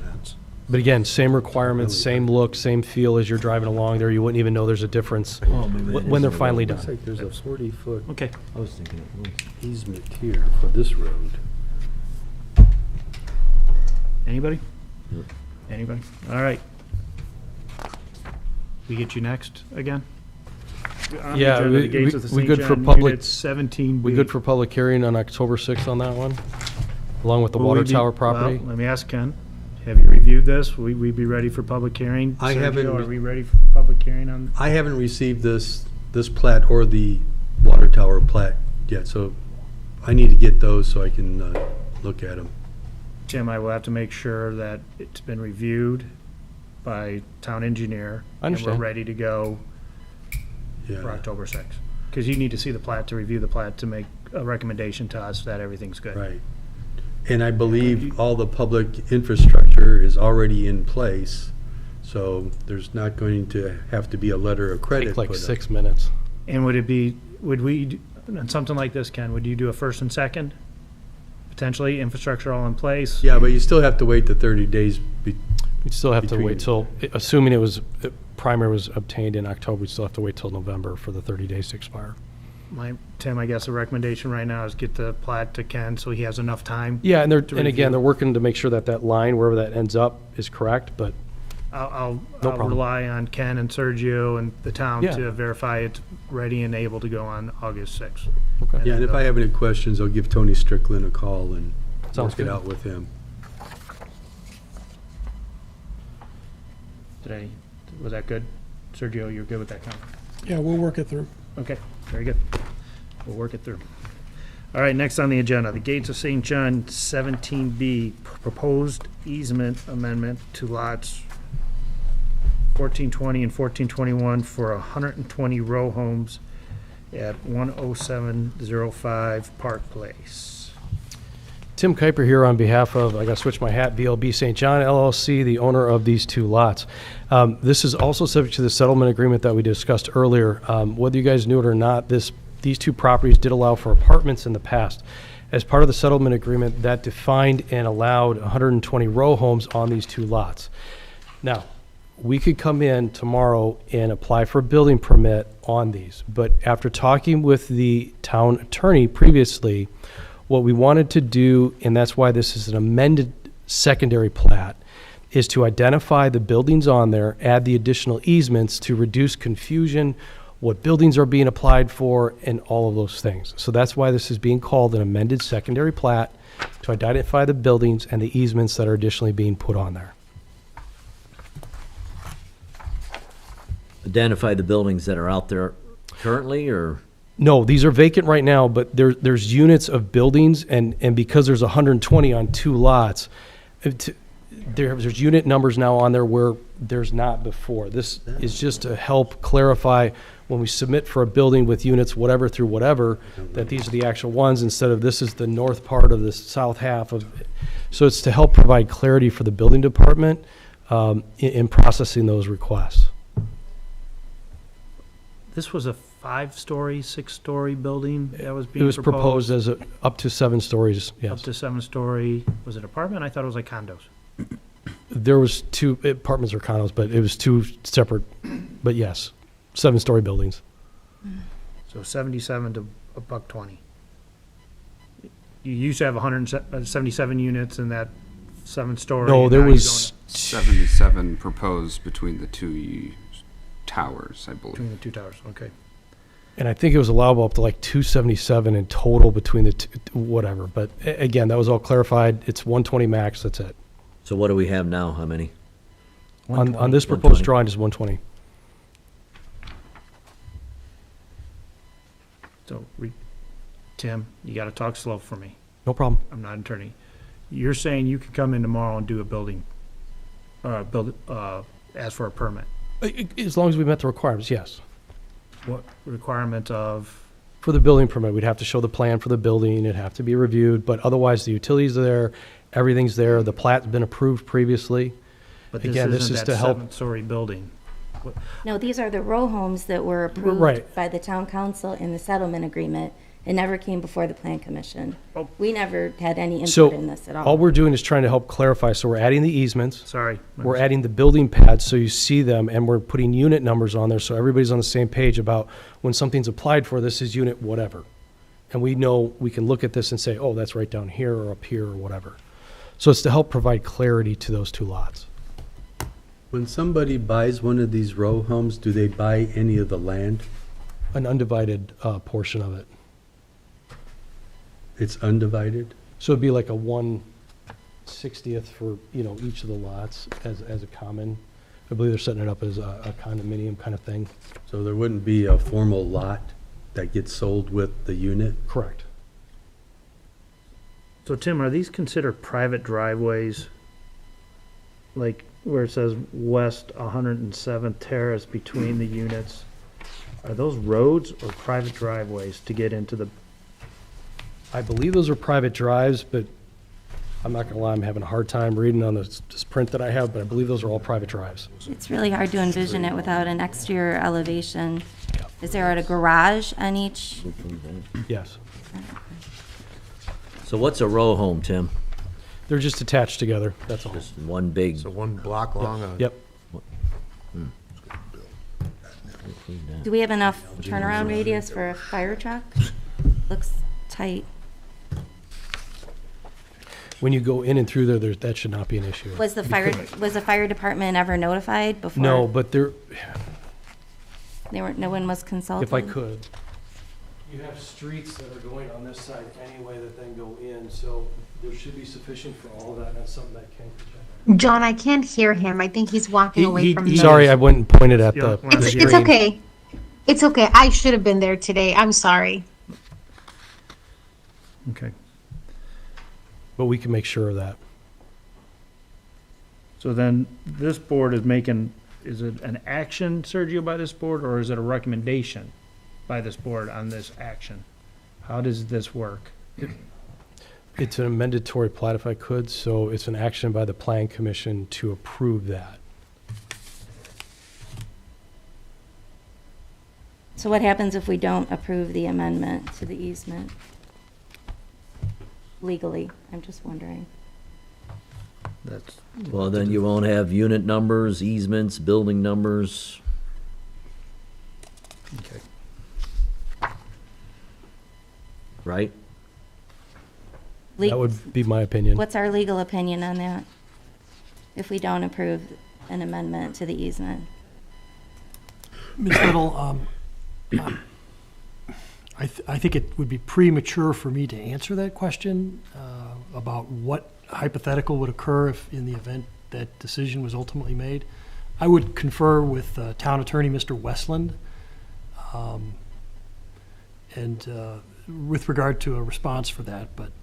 ends. But again, same requirements, same look, same feel as you're driving along there. You wouldn't even know there's a difference when they're finally Looks done. like there's a 40-foot Okay. I was thinking it was. easement here for this road. Anybody? Yep. Anybody? All right. we get you next again? On the Yeah, agenda, the gates of the we St. good for John, public, Unit 17B. we good for public hearing on October 6th on that one? Along with the Will water we be- tower property? Well, let me ask Ken, have you reviewed this? Will we be ready for public hearing? I Sergio, haven't Are re- we ready for public hearing on? I haven't received this plat or the water tower plat yet, so I need to get those so I can look at them. Tim, I will have to make sure that it's been reviewed by town engineer. I understand. And we're ready to go for Yeah. October 6th. Because you need to see the plat to review the plat to make a recommendation to us that everything's good. Right. And I believe all the public infrastructure is already in place, so there's not going to have to be a letter of credit Take like put up. 6 minutes. And would we, on something like this, Ken, would you do a first and second? Potentially, infrastructure all in place? Yeah, but you still have to wait the 30 days. We'd still have to Between- wait till, assuming primary was obtained in October, we'd still have to wait till November for the 30 days to expire. Tim, I guess the recommendation right now is get the plat to Ken so he has enough time. Yeah, and to again, review. they're working to make sure that that line, wherever that ends up, is correct, but I'll No problem. rely on Ken and Sergio and the town Yeah. to verify it's ready and able to go on August 6th. Okay. Yeah, and if I have any questions, I'll give Tony Strickland a call and Sounds work it good. out with him. Was that good? Sergio, you're good with that comment? Yeah, we'll work it through. Okay, very good. We'll work it through. All right, next on the agenda, the Gates of St. John 17B, proposed easement amendment to lots 1420 and 1421 for 120 row homes at 10705 Park Place. Tim Kuiper here on behalf of, I got to switch my hat, BLB St. John LLC, the owner of these two lots. This is also subject to the settlement agreement that we discussed earlier. Whether you guys knew it or not, these two properties did allow for apartments in the past. As part of the settlement agreement, that defined and allowed 120 row homes on these two lots. Now, we could come in tomorrow and apply for a building permit on these, but after talking with the town attorney previously, what we wanted to do, and that's why this is an amended secondary plat, is to identify the buildings on there, add the additional easements to reduce confusion, what buildings are being applied for, and all of those things. So that's why this is being called an amended secondary plat, to identify the buildings and the easements that are additionally being put on there. Identify the buildings that are out there currently, or? No, these are vacant right now, but there's units of buildings, and because there's 120 on two lots, there's unit numbers now on there where there's not before. This is just to help clarify when we submit for a building with units whatever through whatever, that these are the actual ones instead of this is the north part of the south half of. So it's to help provide clarity for the building department in processing those requests. This was a 5-story, 6-story building that was being It was proposed as up to 7 stories, Up yes. to 7-story, was it apartment? I thought it was like condos. There was 2 apartments or condos, but it was 2 separate, but yes, 7-story buildings. So 77 to a $120. You used to have 177 units in that 7-story. No, and there now you're was 77 proposed between the two towers, I believe. Between the two towers, okay. And I think it was allowable up to like 277 in total between the two, whatever. But again, that was all clarified. It's 120 max, that's it. So what do we have now? How many? On this 120. proposed drawing is 120. So, Tim, you gotta talk slow for me. No problem. I'm not an attorney. You're saying you could come in tomorrow and do a building, ask for a permit? As long as we met the requirements, yes. What requirement of, For the building permit, we'd have to show the plan for the building, it'd have to be reviewed, but otherwise the utilities are there, everything's there, the plat's been approved previously. but this Again, this isn't is that to help. 7-story building? No, these are the row homes that were approved Right. by the town council in the settlement agreement. It never came before the plan commission. Oh. We never had any input So in this at all we're doing is trying to help clarify, so we're adding the easements. Sorry. We're adding the building pads so you see them, and we're putting unit numbers on there so everybody's on the same page about when something's applied for, this is unit whatever. And we know, we can look at this and say, oh, that's right down here or up here or whatever. So it's to help provide clarity to those two lots. When somebody buys one of these row homes, do they buy any of the land? An undivided portion of it. It's undivided? So it'd be like a 1/60th for, each of the lots as a common. I believe they're setting it up as a condominium kind of thing. So there wouldn't be a formal lot that gets sold with the unit? Correct. So Tim, are these considered private driveways? Like where it says West 107th Terrace between the units? Are those roads or private driveways to get into the, I believe those are private drives, but I'm not gonna lie, I'm having a hard time reading on this print that I have, but I believe those are all private drives. It's really hard to envision it without an exterior elevation. Is there a garage on each? Yes. So what's a row home, Tim? They're just attached together, that's all. Just one big. So one block long? Yep. Do we have enough turnaround radius for a fire truck? Looks tight. When you go in and through there, that should not be an issue. Was the fire department ever notified before? No, but no one was consulted? if I could. You have streets that are going on this side anyway that then go in, so there should be sufficient for all of that, and that's something that can project. John, I can't hear him. I think he's walking away from the. Sorry, I went and pointed at the It's screen. okay. It's okay. I should have been there today. I'm sorry. okay. But we can make sure of that. So then this board is making, is it an action, Sergio, by this board, or is it a recommendation by this board on this action? How does this work? It's an amendatory plat if I could, so it's an action by the Plan Commission to approve that. So what happens if we don't approve the amendment to the easement? Legally, I'm just wondering. That's. Well, then you won't have unit numbers, easements, building numbers. Okay. Right? That would be my opinion. What's our legal opinion on that? If we don't approve an amendment to the easement? Ms. Little, I think it would be premature for me to answer that question about what hypothetical would occur if, in the event that decision was ultimately made. I would confer with Town Attorney Mr. Westland, and with regard to a response for that. But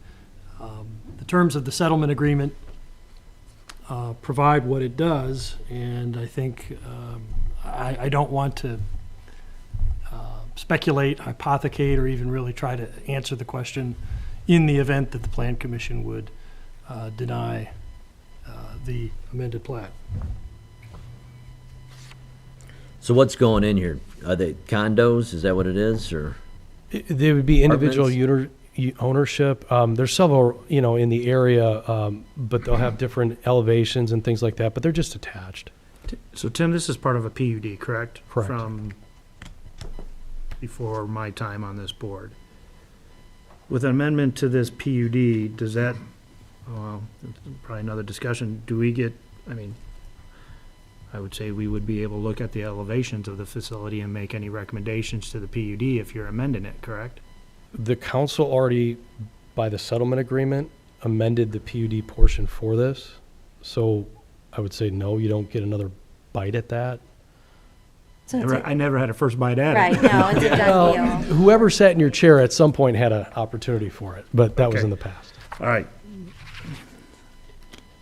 the terms of the settlement agreement provide what it does, and I think I don't want to speculate, hypothecate, or even really try to answer the question in the event that the Plan Commission would deny the amended plat. So what's going in here? Are they condos? Is that what it is, or? They would be individual Apartments? ownership. There's several, in the area, but they'll have different elevations and things like that, but they're just attached. So Tim, this is part of a PUD, correct? Correct. From before my time on this board. With an amendment to this PUD, does that, well, probably another discussion, do we get, I would say we would be able to look at the elevations of the facility and make any recommendations to the PUD if you're amending it, correct? The council already, by the settlement agreement, amended the PUD portion for this. So I would say, no, you don't get another bite at that. So it's I never had a first bite at it. Right, no, it's a done deal. Whoever sat in your chair at some point had an opportunity for it, but that was Okay. in the past. All right.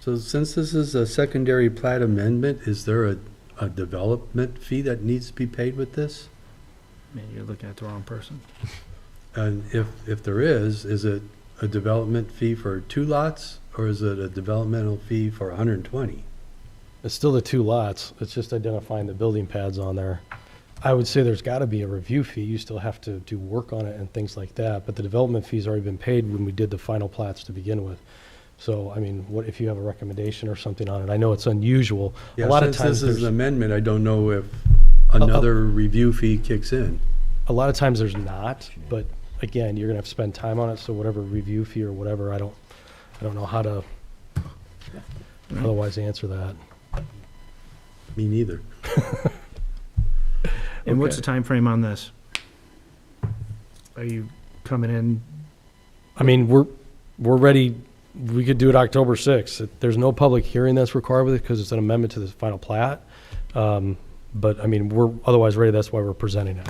So since this is a secondary plat amendment, is there a development fee that needs to be paid with this? Man, you're looking at the wrong person. And if there is it a development fee for 2 lots, or is it a developmental fee for 120? It's still the 2 lots. It's just identifying the building pads on there. I would say there's got to be a review fee. You still have to do work on it and things like that. But the development fee's already been paid when we did the final plats to begin with. So, what if you have a recommendation or something on it? I know it's unusual. Yeah, A lot of since times this is there's an amendment, I don't know if another review fee kicks in. a lot of times there's not, but again, you're gonna have to spend time on it. So whatever review fee or whatever, I don't know how to otherwise answer that. Me neither. And what's the Okay. time frame on this? Are you coming in? I mean, we're ready, we could do it October 6th. There's no public hearing that's required with it because it's an amendment to the final plat. But, I mean, we're otherwise ready, that's why we're presenting it.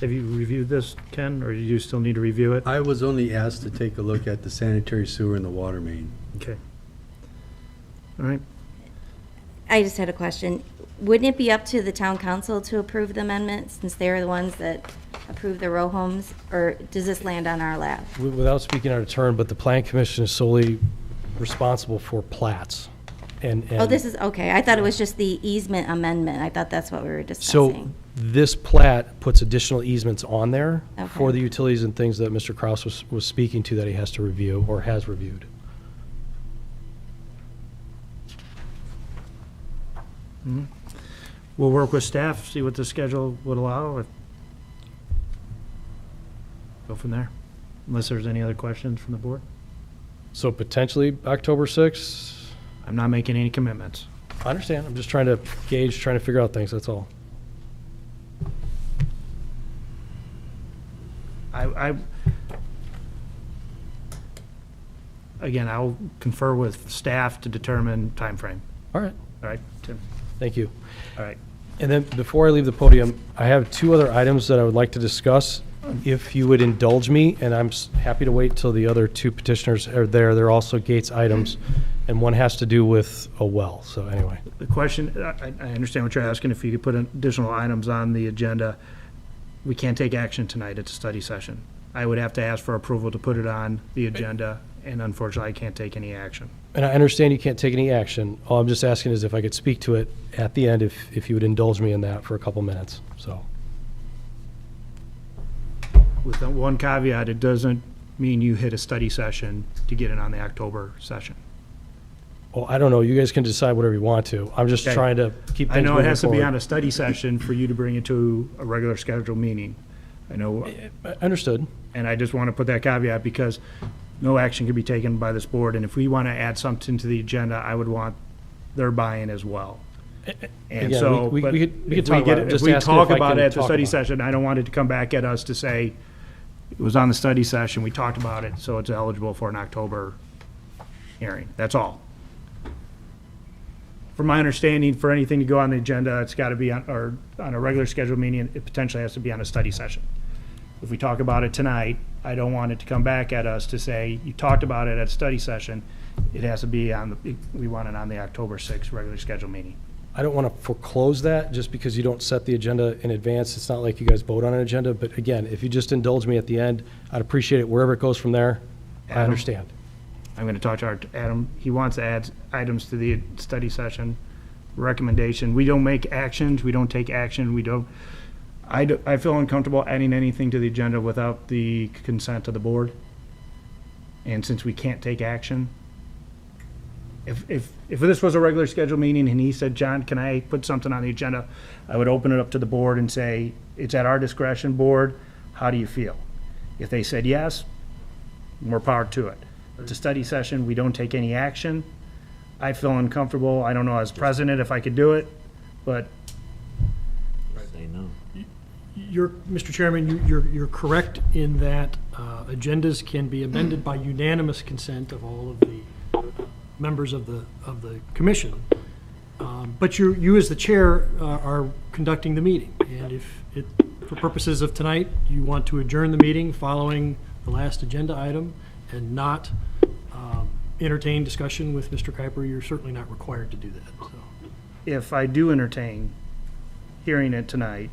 Have you reviewed this, Ken, or do you still need to review it? I was only asked to take a look at the sanitary sewer and the water main. Okay. All right. I just had a question. Wouldn't it be up to the town council to approve the amendment, since they're the ones that approve the row homes, or does this land on our lap? Without speaking out of turn, but the plan commission is solely responsible for plats. And Oh, this is, okay, I thought it was just the easement amendment. I thought that's what we were So discussing. this plat puts additional easements on there for Okay. the utilities and things that Mr. Kraus was speaking to that he has to review or has reviewed. We'll work with staff, see what the schedule would allow. Go from there, unless there's any other questions from the board. So potentially October 6th? I'm not making any commitments. I understand. I'm just trying to gauge, trying to figure out things, that's all. Again, I'll confer with staff to determine timeframe. All right. All right, Tim? Thank you. All right. And then before I leave the podium, I have two other items that I would like to discuss. If you would indulge me, and I'm happy to wait till the other two petitioners are there. They're also Gates items, and one has to do with a well. So anyway. The question, I understand what you're asking, if you could put additional items on the agenda. We can't take action tonight, it's a study session. I would have to ask for approval to put it on the agenda, and unfortunately, I can't take any action. And I understand you can't take any action. All I'm just asking is if I could speak to it at the end, if you would indulge me in that for a couple minutes, so. With that one caveat, it doesn't mean you hit a study session to get it on the October session. Well, I don't know, you guys can decide whatever you want to. I'm just Okay. trying to keep I things know it moving has to be forward. on a study session for you to bring it to a regular scheduled meeting. I know. Understood. And I just want to put that caveat because no action can be taken by this board, and if we want to add something to the agenda, I would want their buy-in as well. And Again, so, we but could if talk we get, about it. if Just we asking talk if I about can it at the talk study about it. session, I don't want it to come back at us to say, it was on the study session, we talked about it, so it's eligible for an October hearing. That's all. From my understanding, for anything to go on the agenda, it's got to be on, or on a regular scheduled meeting, it potentially has to be on a study session. If we talk about it tonight, I don't want it to come back at us to say, you talked about it at study session. It has to be on the, we want it on the October 6th regular scheduled meeting. I don't want to foreclose that just because you don't set the agenda in advance. It's not like you guys vote on an agenda, but again, if you just indulge me at the end, I'd appreciate it wherever it goes from there. I Adam? understand. I'm going to talk to our, Adam, he wants to add items to the study session recommendation. We don't make actions, we don't take action, we don't, I feel uncomfortable adding anything to the agenda without the consent of the board. And since we can't take action, if this was a regular scheduled meeting and he said, John, can I put something on the agenda? I would open it up to the board and say, it's at our discretion, board, how do you feel? If they said yes, more power to it. It's a study session, we don't take any action. I feel uncomfortable, I don't know as president if I could do it, but Say no. Mr. Chairman, you're correct in that agendas can be amended by unanimous consent of all of the members of the commission. But you as the chair are conducting the meeting. And if for purposes of tonight, you want to adjourn the meeting following the last agenda item and not entertain discussion with Mr. Kuiper, you're certainly not required to do that. So. if I do entertain hearing it tonight,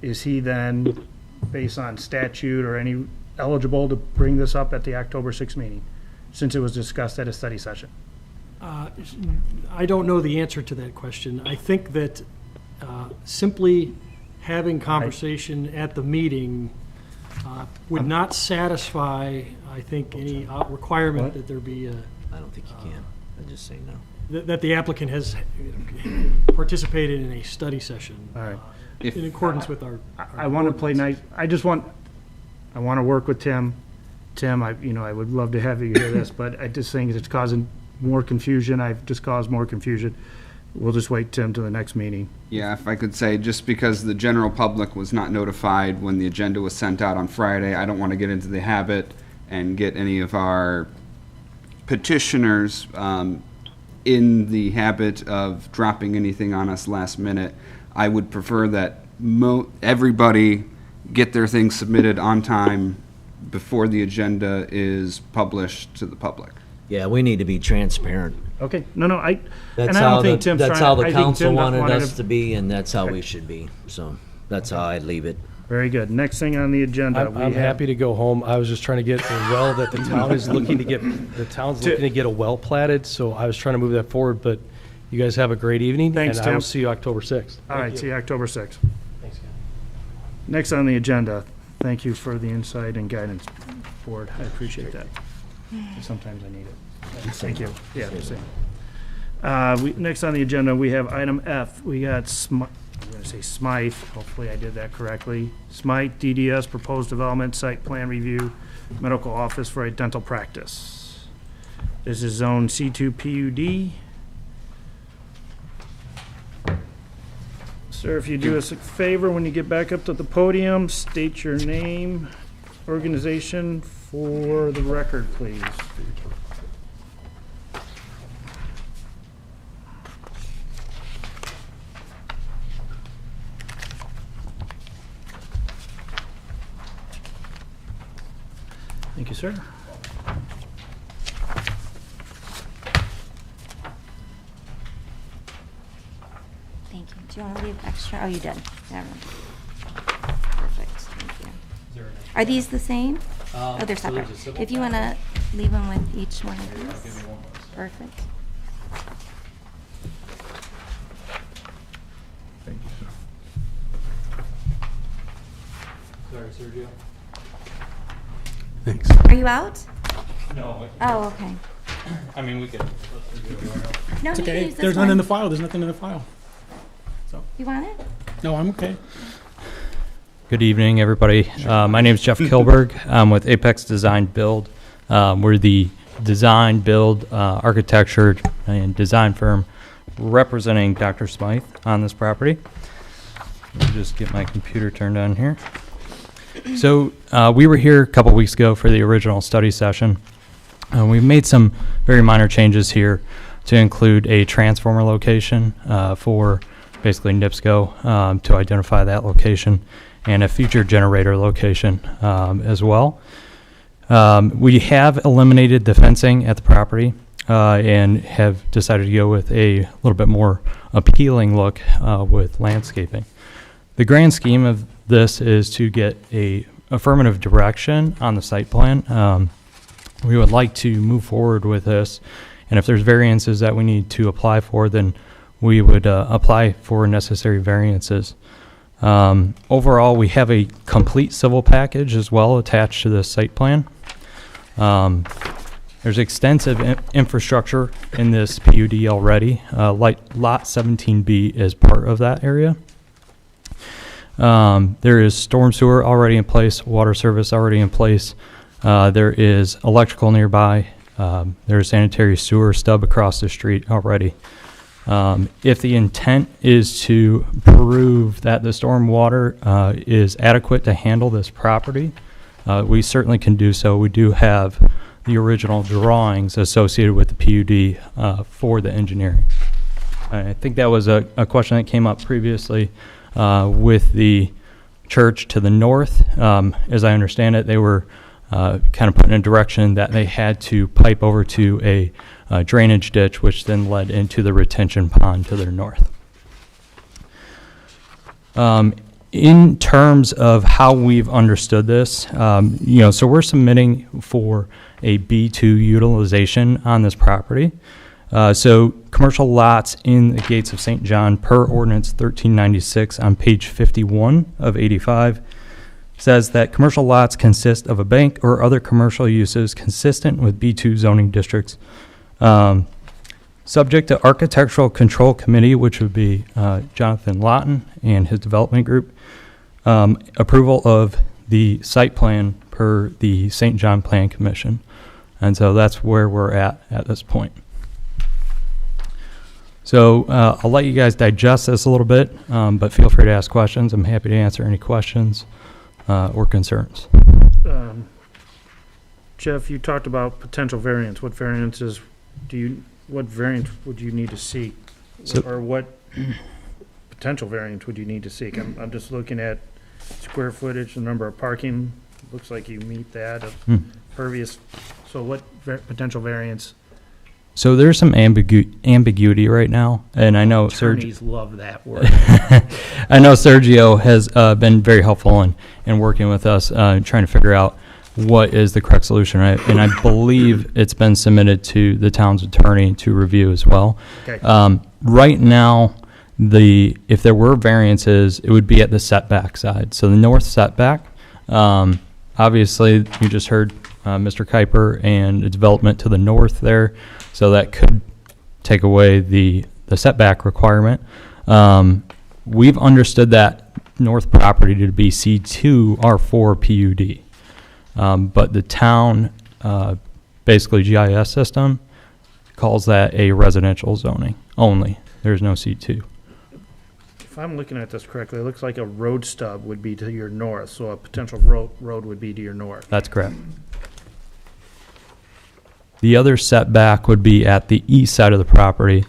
is he then, based on statute or any, eligible to bring this up at the October 6th meeting, since it was discussed at a study session? I don't know the answer to that question. I think that simply having conversation at the meeting would not satisfy, I think, any requirement that there be I don't think you can. I just say no. that the applicant has participated in a study session. All right. In accordance with our. I want to play nice, I want to work with Tim. Tim, I would love to have you hear this, but I just think it's causing more confusion. I've just caused more confusion. We'll just wait, Tim, to the next meeting. Yeah, if I could say, just because the general public was not notified when the agenda was sent out on Friday, I don't want to get into the habit and get any of our petitioners in the habit of dropping anything on us last minute. I would prefer that everybody get their things submitted on time before the agenda is published to the public. Yeah, we need to be transparent. Okay, no, and That's I how don't think Tim's trying. that's how the I think council Tim wanted us to- to be, and that's how we should be. So that's how I'd leave it. Very good. Next thing on the agenda. I'm happy to go home. I was just trying to get a well that the town is looking to get, looking to get a well platted, so I was trying to move that forward, but you guys have a great evening. Thanks, And I will Tim. see you October 6th. All right, see you October 6th. Thanks, guys. Next on the agenda, thank you for the insight and guidance, Board. I appreciate that. Sometimes I need it. Thank you. Yeah, same. Next on the agenda, we have item F. We got I'm going to say Smythe, hopefully I did that correctly. Smythe DDS Proposed Development Site Plan Review, Medical Office for a Dental Practice. This is Zone C2 PUD. Sir, if you do us a favor, when you get back up to the podium, state your name, organization for the record, please. Thank you, sir. Thank you. Do you want to leave extra? Oh, you did. Never mind. Perfect. Thank you. Are these the same? Oh, they're so separate. there's a civil If you want to leave them with each one of these. Perfect. Thank you, sir. Sorry, Sergio. Thanks. Are you out? No. Oh, okay. I mean, we could. No, It's you can okay. use this There's one. none in the file. There's nothing in the file. You want it? No, I'm okay. Good evening, everybody. My name is Jeff Kilberg. I'm with Apex Design Build. We're the design, build, architecture, and design firm representing Dr. Smythe on this property. Let me just get my computer turned on here. So we were here a couple weeks ago for the original study session. We've made some very minor changes here to include a transformer location for basically NIPSCO to identify that location, and a future generator location as well. We have eliminated the fencing at the property and have decided to go with a little bit more appealing look with landscaping. The grand scheme of this is to get a affirmative direction on the site plan. We would like to move forward with this, and if there's variances that we need to apply for, then we would apply for necessary variances. Overall, we have a complete civil package as well attached to the site plan. There's extensive infrastructure in this PUD already. Lot 17B is part of that area. There is storm sewer already in place, water service already in place. There is electrical nearby. There's sanitary sewer stub across the street already. If the intent is to prove that the storm water is adequate to handle this property, we certainly can do so. We do have the original drawings associated with the PUD for the engineering. I think that was a question that came up previously with the church to the north. As I understand it, they were kind of put in a direction that they had to pipe over to a drainage ditch, which then led into the retention pond to their north. In terms of how we've understood this, so we're submitting for a B2 utilization on this property. So commercial lots in the gates of St. John per ordinance 1396 on page 51 of 85 says that commercial lots consist of a bank or other commercial uses consistent with B2 zoning districts. Subject to Architectural Control Committee, which would be Jonathan Lawton and his development group, approval of the site plan per the St. John Plan Commission. And so that's where we're at this point. So I'll let you guys digest this a little bit, but feel free to ask questions. I'm happy to answer any questions or concerns. Jeff, you talked about potential variance. What variance would you need to seek? So- Or what potential variance would you need to seek? I'm just looking at square footage, the number of parking, looks like you meet that, pervious, so what potential variance? So there's some ambiguity right now, and I know Attorneys love that word. I know Sergio has been very helpful in working with us, trying to figure out what is the correct solution, right? And I believe it's been submitted to the town's attorney to review as well. Okay. Right now, if there were variances, it would be at the setback side. So the north setback, obviously, you just heard Mr. Kuiper and the development to the north there, so that could take away the setback requirement. We've understood that north property to be C2 R4 PUD. But the town, basically GIS system, calls that a residential zoning only. There's no C2. If I'm looking at this correctly, it looks like a road stub would be to your north, so a potential road would be to your north. That's correct. The other setback would be at the east side of the property.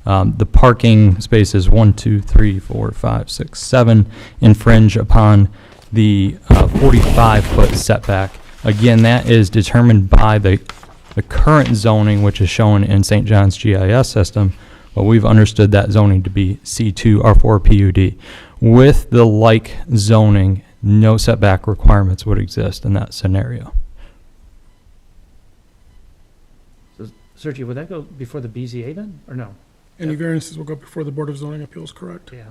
The parking spaces 1, 2, 3, 4, 5, 6, 7 infringe upon the 45-foot setback. Again, that is determined by the current zoning, which is shown in St. John's GIS system, but we've understood that zoning to be C2 R4 PUD. With the like zoning, no setback requirements would exist in that scenario. Sergio, would that go before the BZA then, or no? Any variances will go before the Board of Zoning Appeals, correct? Yeah.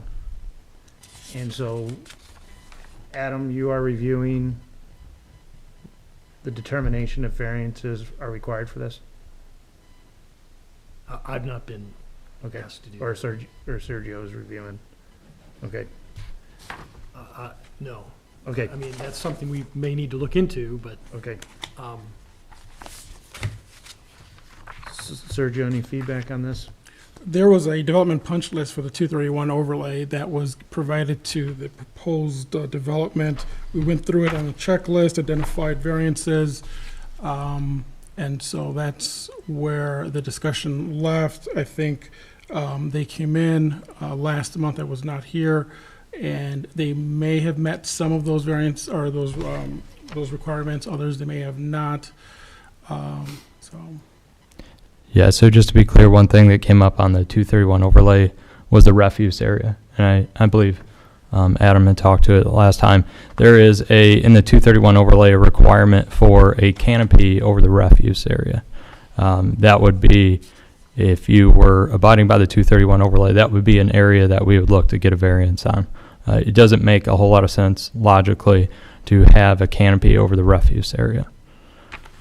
And so, Adam, you are reviewing the determination if variances are required for this? I've not been Okay. asked to do Or that. Sergio is reviewing? Okay. No. Okay. I mean, that's something we may need to look into, but, Okay. Sergio, any feedback on this? There was a development punch list for the 231 overlay that was provided to the proposed development. We went through it on a checklist, identified variances, and so that's where the discussion left. I think they came in last month. I was not here, and they may have met some of those variants or those requirements. Others they may have not. So. Yeah, so just to be clear, one thing that came up on the 231 overlay was the refuse area. And I believe Adam had talked to it last time. There is in the 231 overlay, a requirement for a canopy over the refuse area. That would be, if you were abiding by the 231 overlay, that would be an area that we would look to get a variance on. It doesn't make a whole lot of sense logically to have a canopy over the refuse area.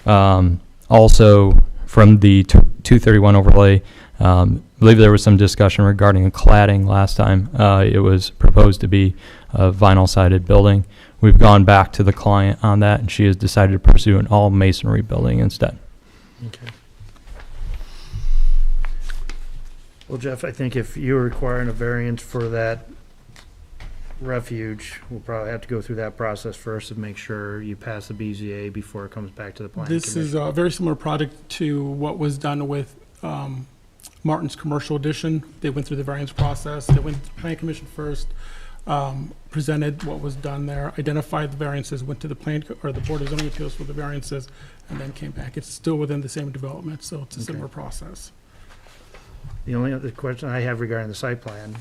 Also, from the 231 overlay, I believe there was some discussion regarding cladding last time. It was proposed to be a vinyl-sided building. We've gone back to the client on that, and she has decided to pursue an all-masonry building instead. Okay. Well, Jeff, I think if you're requiring a variance for that refuge, we'll probably have to go through that process first and make sure you pass the BZA before it comes back to the planning commission. This is a very similar project to what was done with Martin's Commercial Edition. They went through the variance process. They went to the planning commission first, presented what was done there, identified the variances, went to the the Board of Zoning Appeals for the variances, and then came back. It's still within the same development, so it's a similar process. The only other question I have regarding the site plan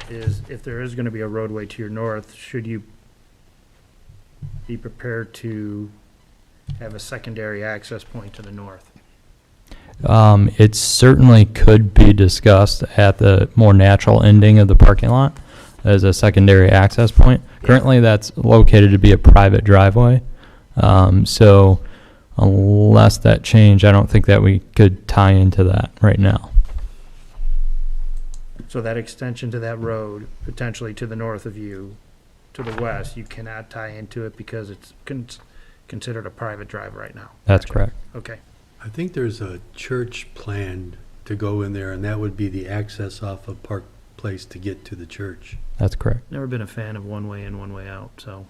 is if there is going to be a roadway to your north, should you be prepared to have a secondary access point to the north? It certainly could be discussed at the more natural ending of the parking lot as a secondary access point. Currently, that's located to be a private driveway. So unless that changed, I don't think that we could tie into that right now. So that extension to that road, potentially to the north of you, to the west, you cannot tie into it because it's considered a private drive right now? That's correct. Okay. I think there's a church planned to go in there, and that would be the access off of Park Place to get to the church. That's correct. Never been a fan of one way in, one way out, so.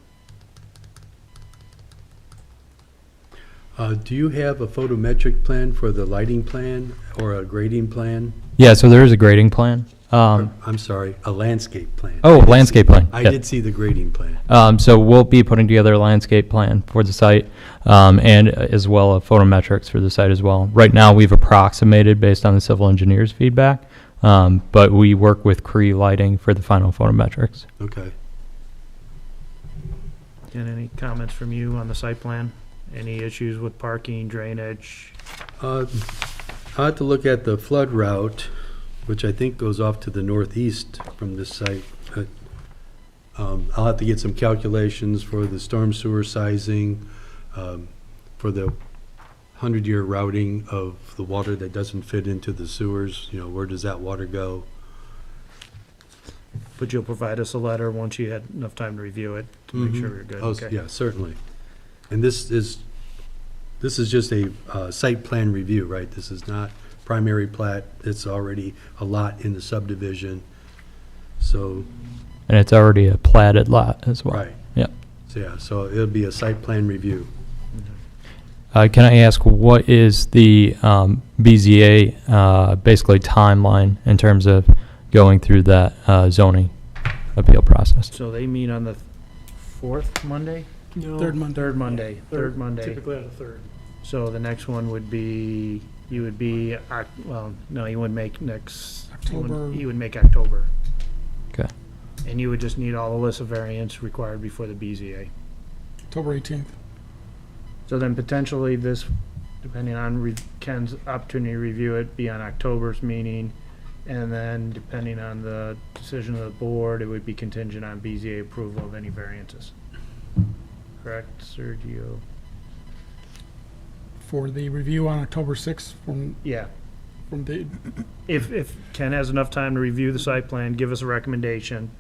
Do you have a photometric plan for the lighting plan or a grading plan? Yeah, so there is a grading plan. I'm sorry, a landscape plan. Oh, landscape plan. I yeah. did see the grading plan. So we'll be putting together a landscape plan for the site, and as well as photometrics for the site as well. Right now, we've approximated based on the civil engineer's feedback, but we work with Cree Lighting for the final photometrics. Okay. And any comments from you on the site plan? Any issues with parking, drainage? I'll have to look at the flood route, which I think goes off to the northeast from this site. I'll have to get some calculations for the storm sewer sizing, for the 100-year routing of the water that doesn't fit into the sewers. You know, where does that water go? But you'll provide us a letter once you had enough time to review it to make sure you're good, Oh, okay? yeah, certainly. And this is just a site plan review, right? This is not primary plat. It's already a lot in the subdivision. So, And it's already a platted lot as well. right. Yep. So, yeah, so it'll be a site plan review. Can I ask what is the BZA basically timeline in terms of going through that zoning appeal process? So they meet on the fourth Monday? No. Third Monday. Third Monday. Typically on the third. So the next one would be, you would be, well, no, you wouldn't make next, October. you would make October. Okay. And you would just need all the lists of variants required before the BZA. October 18th. So then potentially this, depending on Ken's opportunity to review it, be on October's meeting. And then depending on the decision of the board, it would be contingent on BZA approval of any variances. Correct, Sergio? For the review on October 6th Yeah. from the, If Ken has enough time to review the site plan, give us a recommendation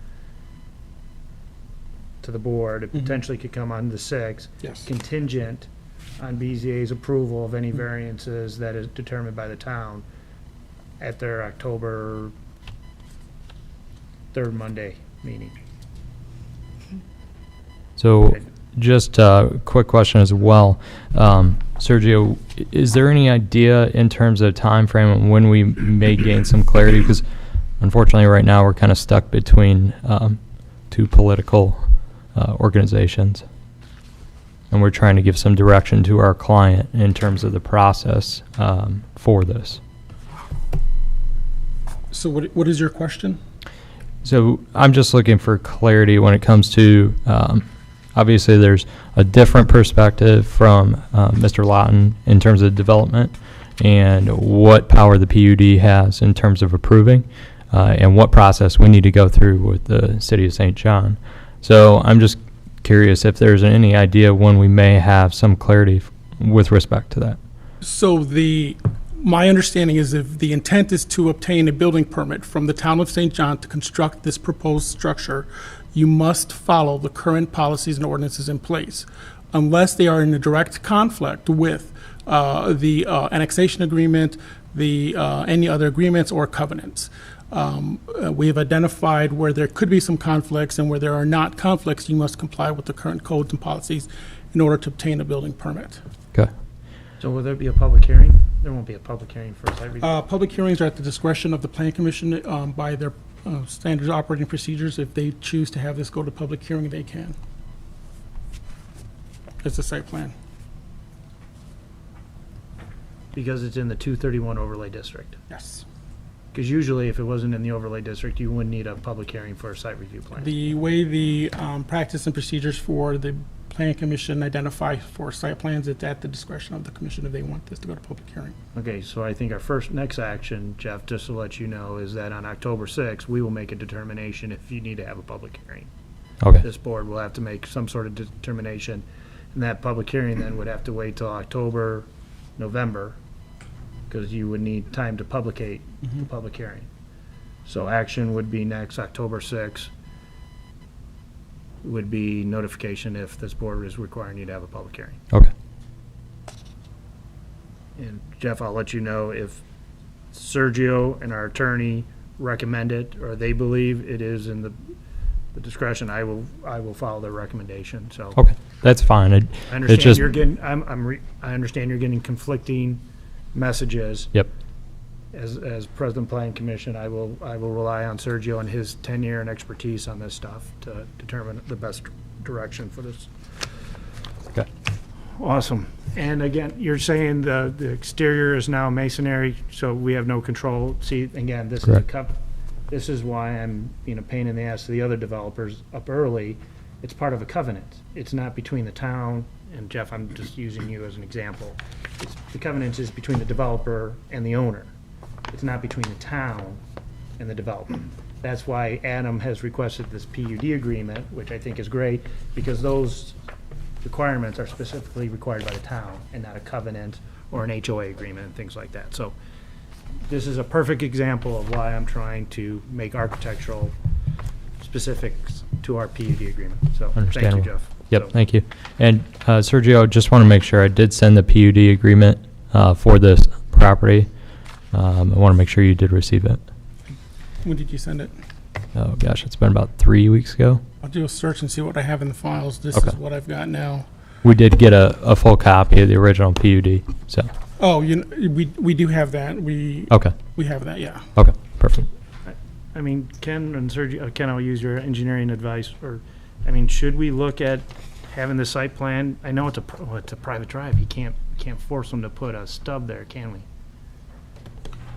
to the board, it potentially could come on the 6th. yes. Contingent on BZA's approval of any variances that is determined by the town at their October 3rd Monday meeting. So just a quick question as well. Sergio, is there any idea in terms of time frame on when we may gain some clarity? Because unfortunately right now we're kind of stuck between two political organizations. And we're trying to give some direction to our client in terms of the process for this. So what is your question? So I'm just looking for clarity when it comes to, obviously there's a different perspective from Mr. Lawton in terms of development and what power the PUD has in terms of approving and what process we need to go through with the City of St. John. So I'm just curious if there's any idea when we may have some clarity with respect to that. So my understanding is if the intent is to obtain a building permit from the town of St. John to construct this proposed structure, you must follow the current policies and ordinances in place, unless they are in a direct conflict with the annexation agreement, any other agreements or covenants. We have identified where there could be some conflicts, and where there are not conflicts, you must comply with the current codes and policies in order to obtain a building permit. Okay. So will there be a public hearing? There won't be a public hearing for a site review? Public hearings are at the discretion of the Plan Commission by their standard operating procedures. If they choose to have this go to public hearing, they can. It's a site plan. Because it's in the 231 overlay district. Yes. Because usually if it wasn't in the overlay district, you wouldn't need a public hearing for a site review plan. The way the practice and procedures for the Plan Commission identify for site plans, it's at the discretion of the commission if they want this to go to public hearing. Okay, so I think our next action, Jeff, just to let you know, is that on October 6th, we will make a determination if you need to have a public hearing. Okay. This board will have to make some sort of determination, and that public hearing then would have to wait till October, November, because you would need time to publicate the public hearing. So action would be next October 6th, would be notification if this board is requiring you to have a public hearing. Okay. And Jeff, I'll let you know if Sergio and our attorney recommend it, or they believe it is in the discretion, I will follow their recommendation, so. Okay, that's fine. I It understand just, you're getting, I understand you're getting conflicting messages. yep, As President Planning Commission, I will rely on Sergio and his tenure and expertise on this stuff to determine the best direction for this. okay. Awesome. And again, you're saying the exterior is now masonry, so we have no control. See, again, this is a Correct. this is why I'm being a pain in the ass to the other developers up early. It's part of a covenant. It's not between the town, and Jeff, I'm just using you as an example. The covenant is between the developer and the owner. It's not between the town and the developer. That's why Adam has requested this PUD agreement, which I think is great, because those requirements are specifically required by the town and not a covenant or an HOA agreement and things like that. So this is a perfect example of why I'm trying to make architectural specifics to our PUD agreement. So thank you, Understandable. Jeff. Yep, So- thank you. And Sergio, just want to make sure I did send the PUD agreement for this property. I want to make sure you did receive it. When did you send it? Oh, gosh, it's been about 3 weeks ago. I'll do a search and see what I have in the files. This Okay. is what I've got now. We did get a full copy of the original PUD, so, Oh, we do have that. okay, We have that, yeah. okay, perfect. I mean, Ken and Sergio, Ken, I'll use your engineering advice, or, I mean, should we look at having the site plan? I know it's a private drive. You can't force them to put a stub there, can we?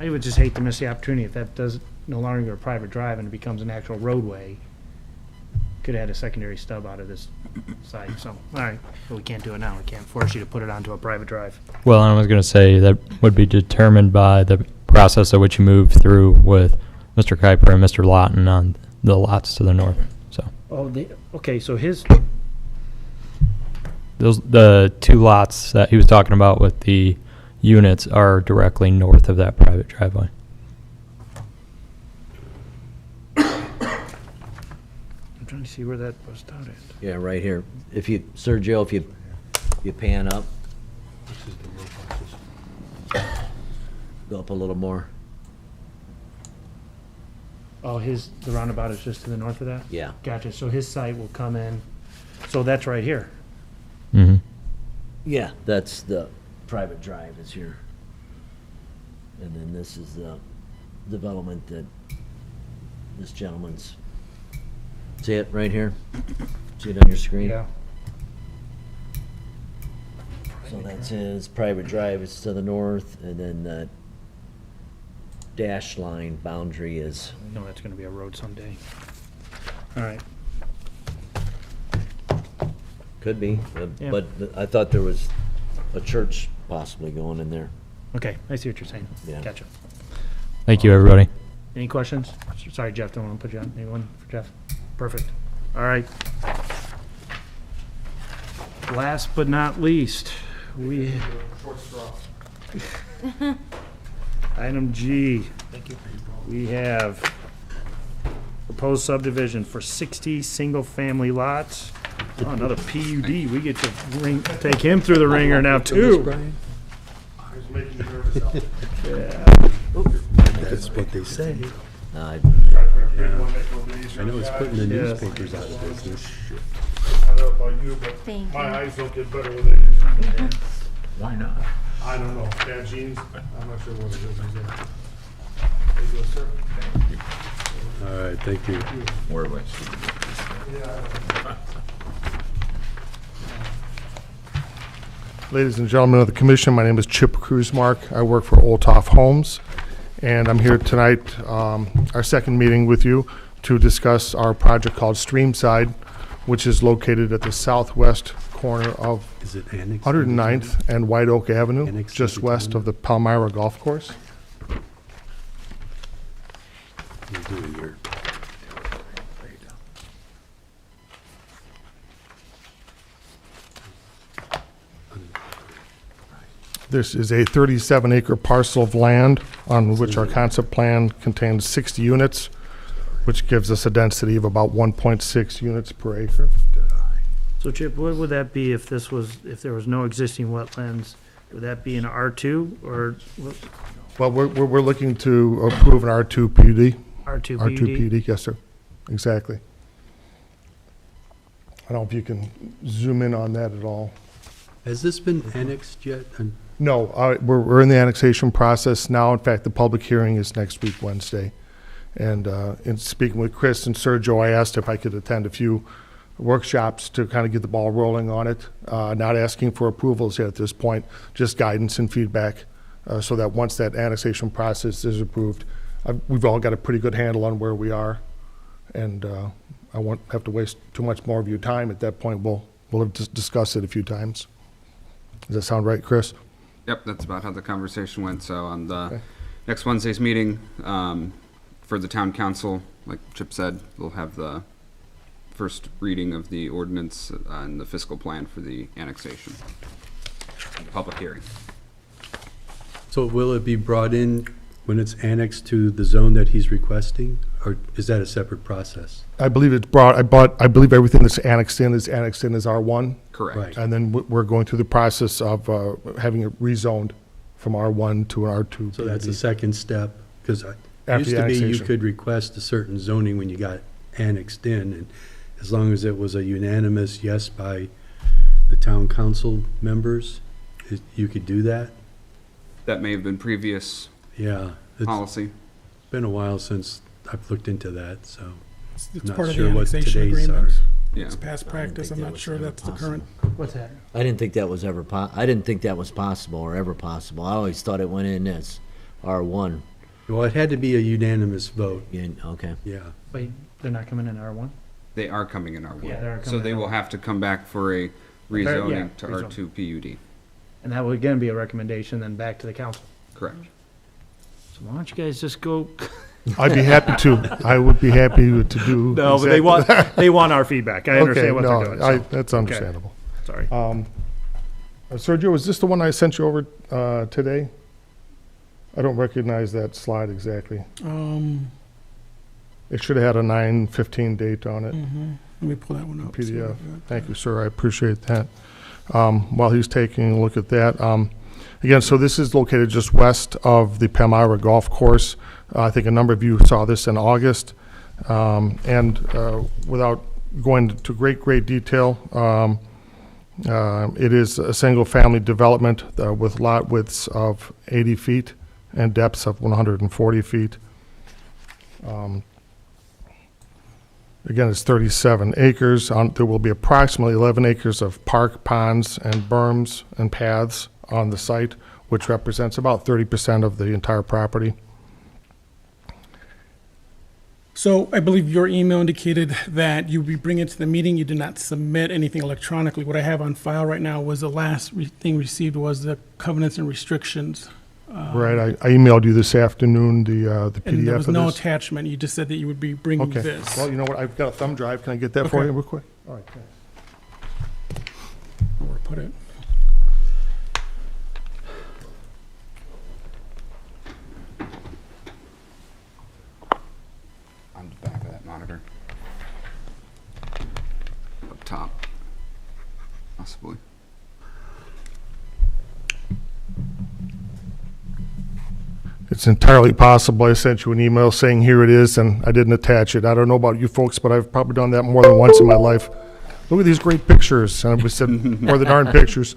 I would just hate to miss the opportunity if that does no longer a private drive and it becomes an actual roadway. Could add a secondary stub out of this site, so, all right, but we can't do it now. We can't force you to put it onto a private drive. Well, I was going to say that would be determined by the process of which you move through with Mr. Kuiper and Mr. Lawton on the lots to the north, so. Oh, okay, so his, The two lots that he was talking about with the units are directly north of that private driveway. I'm trying to see where that was out at. Yeah, right here. If you, Sergio, if you pan up. Go up a little more. Oh, the roundabout is just to the north of that? Yeah. Gotcha, so his site will come in, so that's right here. Mm-hmm. Yeah, that's the private drive is here. And then this is the development that this gentleman's. See it right here? See it on your screen? Yeah. So that's his private drive is to the north, and then the dash line boundary is. I know that's gonna be a road someday. All right, Could be, Yeah. but I thought there was a church possibly going in there. okay, I see what you're saying. Yeah. Gotcha. Thank you, everybody. Any questions? Sorry, Jeff, don't want to put you on. Anyone for Jeff? Perfect. All right. Last but not least, we. Item G. Thank you. We have proposed subdivision for 60 single-family lots. Oh, another PUD. We get to take him through the ringer now, too. Yeah. That's what they say. I I know it's putting the Yes. newspapers out of business. I don't know about you, but Thank my you. eyes don't get better with it. Why not? I don't know, bad genes, I'm not sure what it is. There you go, sir. All right, thank you. More or less. Ladies and gentlemen of the commission, my name is Chip Kruzmark. I work for Olthoff Homes, and I'm here tonight, our second meeting with you, to discuss our project called Streamside, which is located at the southwest corner of Is it annexed? 109th and White Oak Avenue, Annexed to just the west county? of the Palmyra Golf Course. You're doing your- This is a 37-acre parcel of land on which our concept plan contains 60 units, which gives us a density of about 1.6 units per acre. So Chip, what would that be if there was no existing wetlands Would that be an R2 or Well, we're looking to approve an R2 PUD. R2 R2 PUD? PUD, yes, sir. Exactly. I don't know if you can zoom in on that at all. Has this been annexed yet? No, we're in the annexation process now. In fact, the public hearing is next week, Wednesday. And in speaking with Chris and Sergio, I asked if I could attend a few workshops to kind of get the ball rolling on it. Not asking for approvals yet at this point, just guidance and feedback, so that once that annexation process is approved, we've all got a pretty good handle on where we are. And I won't have to waste too much more of your time. At that point, we'll have discussed it a few times. Does that sound right, Chris? Yep, that's about how the conversation went. So on the next Wednesday's meeting, for the town council, like Chip said, we'll have the first reading of the ordinance and the fiscal plan for the annexation. Public hearing. So will it be brought in when it's annexed to the zone that he's requesting, or is that a separate process? I believe it's I believe everything that's annexed in is R1. Correct. Right. And then we're going through the process of having it rezoned from R1 to an R2. So that's the second step, because it After used the to be you annexation. could request a certain zoning when you got annexed in, and as long as it was a unanimous yes by the town council members, you could do that? That may have been previous Yeah. policy. Been a while since I've looked into that, so It's not part of sure the what annexation today's agreement. Yeah. It's past practice. I'm not sure that's the current. What's that? I didn't think that was ever I didn't think that was possible or ever possible. I always thought it went in as R1. Well, it had to be a unanimous vote. Yeah, okay. Yeah. Wait, they're not coming in R1? They are coming in R1. Yeah, they are So coming they in will R1. have to come back for a yeah, rezoning to rezone. R2 PUD. And that would again be a recommendation then back to the council. Correct. So why don't you guys just go? I'd be happy to. I would be happy to do. No, but they want our feedback. I understand what they're doing. so- That's okay. understandable. Sorry. Sergio, is this the one I sent you over today? I don't recognize that slide exactly. It should have had a 9/15 date on it. Let me pull that one up. see what PDF. I've got. Thank you, sir. I appreciate that. While he's taking a look at that, again, so this is located just west of the Palmyra Golf Course. I think a number of you saw this in August. And without going into great detail, it is a single-family development with lot widths of 80 feet and depths of 140 feet. Again, it's 37 acres. There will be approximately 11 acres of park, ponds, and berms and paths on the site, which represents about 30% of the entire property. So I believe your email indicated that you would be bringing it to the meeting. You did not submit anything electronically. What I have on file right now was the last thing received was the covenants and restrictions. Right, I emailed you this afternoon the PDF And there was of no this. attachment. You just said that you would be bringing Okay, this. well, you know what, I've got a thumb drive. Can I get that for Okay. you real quick? All right, thanks. Or put it. On the back of that monitor. Up top. Possibly. It's entirely possible I sent you an email saying here it is, and I didn't attach it. I don't know about you folks, but I've probably done that more than once in my life. Look at these great pictures, and we said more than darn pictures.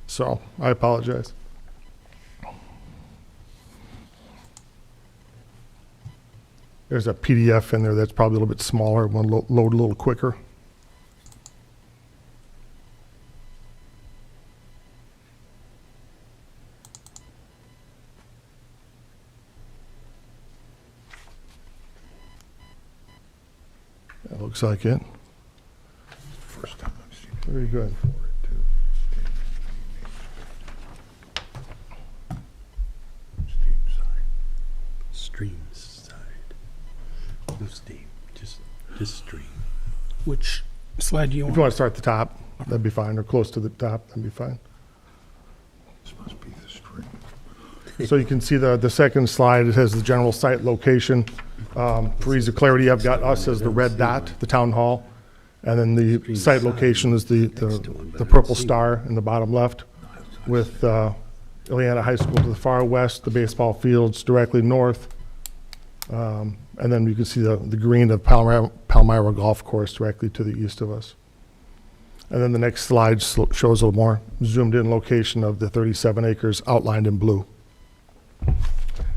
So, I apologize. There's a PDF in there that's probably a little bit smaller, one load a little quicker. That looks like it. First time I've seen Very good. Stream side. No steam, just stream. Which slide do you If want? you want to start at the top, that'd be fine, or close to the top, that'd be fine. This must be the string. So you can see the second slide, it has the general site location. For ease of clarity, I've got us as the red dot, the town hall, and then the site location is the purple star in the bottom left. with Ileana High School to the far west, the baseball fields directly north. And then you can see the green of Palmyra Golf Course directly to the east of us. And then the next slide shows a little more zoomed in location of the 37 acres outlined in blue.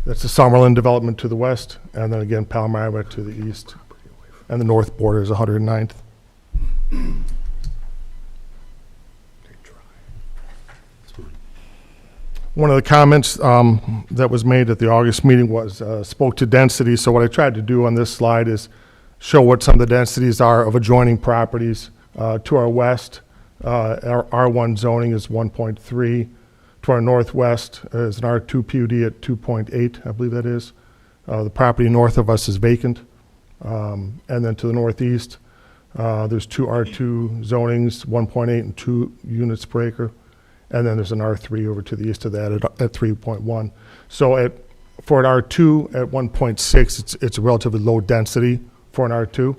That's the Summerlin development to the west, and then again Palmyra to the east. And the north border is 109th. One of the comments that was made at the August meeting was spoke to density. So what I tried to do on this slide is show what some of the densities are of adjoining properties. To our west, our R1 zoning is 1.3. To our northwest is an R2 PUD at 2.8, I believe that is. The property north of us is vacant. And then to the northeast, there's two R2 zonings, 1.8 and 2 units per acre. And then there's an R3 over to the east of that at 3.1. So for an R2 at 1.6, it's a relatively low density for an R2.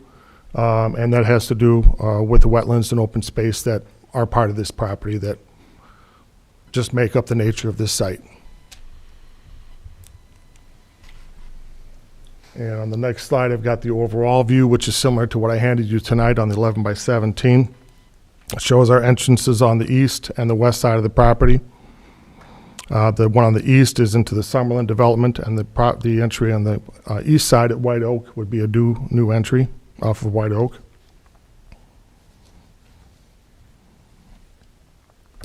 And that has to do with the wetlands and open space that are part of this property that just make up the nature of this site. And on the next slide, I've got the overall view, which is similar to what I handed you tonight on the 11 by 17. It shows our entrances on the east and the west side of the property. The one on the east is into the Summerlin development, and the entry on the east side at White Oak would be a new entry off of White Oak.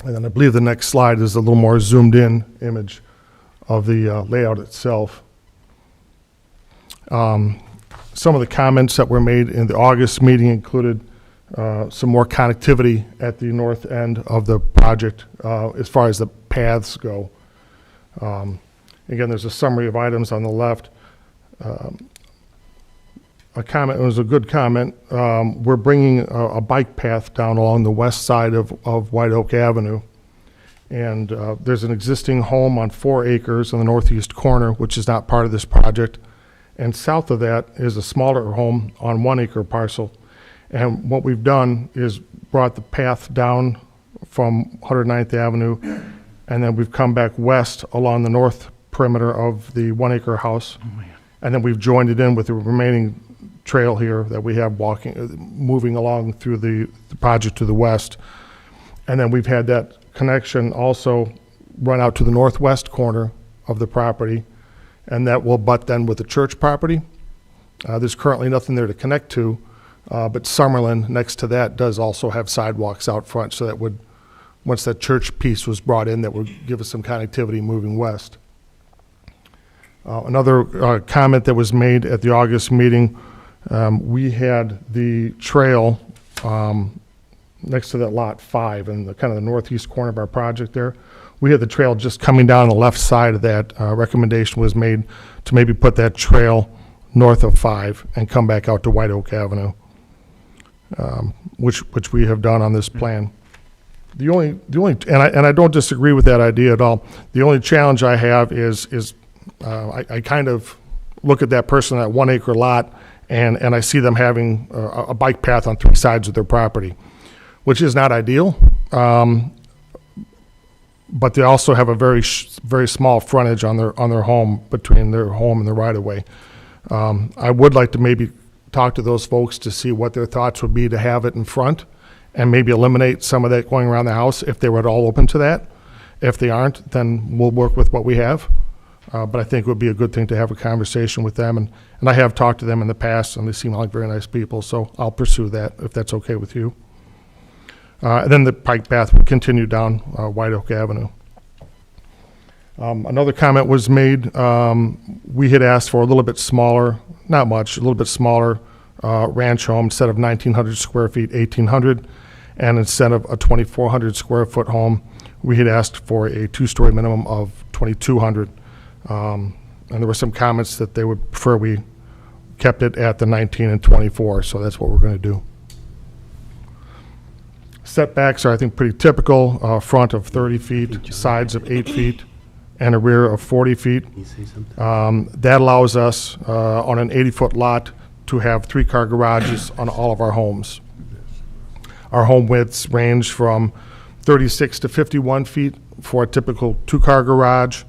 And then I believe the next slide is a little more zoomed in image of the layout itself. Some of the comments that were made in the August meeting included some more connectivity at the north end of the project as far as the paths go. Again, there's a summary of items on the left. A comment, it was a good comment. We're bringing a bike path down along the west side of White Oak Avenue. And there's an existing home on 4 acres in the northeast corner, which is not part of this project. And south of that is a smaller home on 1 acre parcel. And what we've done is brought the path down from 109th Avenue, and then we've come back west along the north perimeter of the 1 acre house. And then we've joined it in with the remaining trail here that we have moving along through the project to the west. And then we've had that connection also run out to the northwest corner of the property, and that will butt then with the church property. There's currently nothing there to connect to, but Summerlin next to that does also have sidewalks out front, so that would, once that church piece was brought in, that would give us some connectivity moving west. Another comment that was made at the August meeting, we had the trail next to that lot 5 in the kind of the northeast corner of our project there. We had the trail just coming down the left side of that. Recommendation was made to maybe put that trail north of 5 and come back out to White Oak Avenue, which we have done on this plan. The only and I don't disagree with that idea at all. The only challenge I have is I kind of look at that person at 1 acre lot and I see them having a bike path on 3 sides of their property, which is not ideal. But they also have a very small frontage on their home, between their home and the right of way. I would like to maybe talk to those folks to see what their thoughts would be to have it in front and maybe eliminate some of that going around the house if they were at all open to that. If they aren't, then we'll work with what we have. But I think it would be a good thing to have a conversation with them. And I have talked to them in the past, and they seem like very nice people, so I'll pursue that if that's okay with you. And then the bike path would continue down White Oak Avenue. Another comment was made. We had asked for a little bit smaller, not much, a little bit smaller ranch home. Instead of 1,900 square feet, 1,800. And instead of a 2,400 square foot home, we had asked for a 2-story minimum of 2,200. And there were some comments that they would prefer we kept it at the 19 and 24, so that's what we're going to do. Setbacks are, I think, pretty typical. Front of 30 feet, sides of 8 feet, and a rear of 40 feet. That allows us, on an 80-foot lot, to have 3-car garages on all of our homes. Our home widths range from 36 to 51 feet for a typical two-car garage,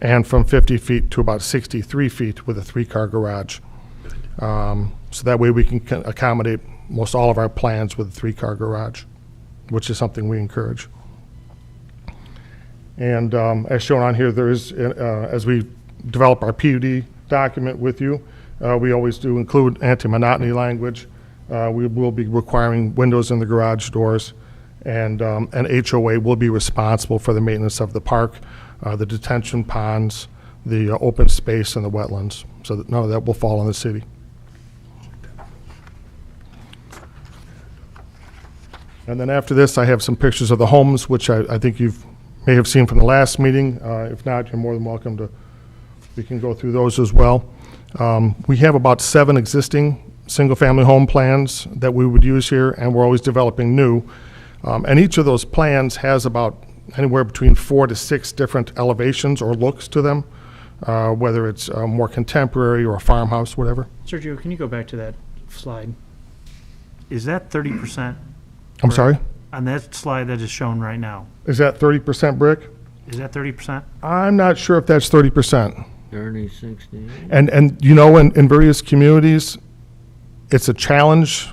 and from 50 feet to about 63 feet with a three-car garage. So that way we can accommodate most all of our plans with a three-car garage, which is something we encourage. And as shown on here, there is, as we develop our PUD document with you, we always do include anti-monotony language. We will be requiring windows in the garage doors, and an HOA will be responsible for the maintenance of the park, the detention ponds, the open space, and the wetlands. So that none of that will fall on the city. And then after this, I have some pictures of the homes, which I think you may have seen from the last meeting. If not, you're more than welcome to, we can go through those as well. We have about 7 existing single-family home plans that we would use here, and we're always developing new. And each of those plans has about anywhere between 4 to 6 different elevations or looks to them, whether it's more contemporary or a farmhouse, whatever. Sergio, can you go back to that slide? Is that 30%? I'm sorry? On that slide that is shown right now, Is that 30% brick? is that 30%? I'm not sure if that's 30%. 30, 60. And you know, in various communities, it's a challenge,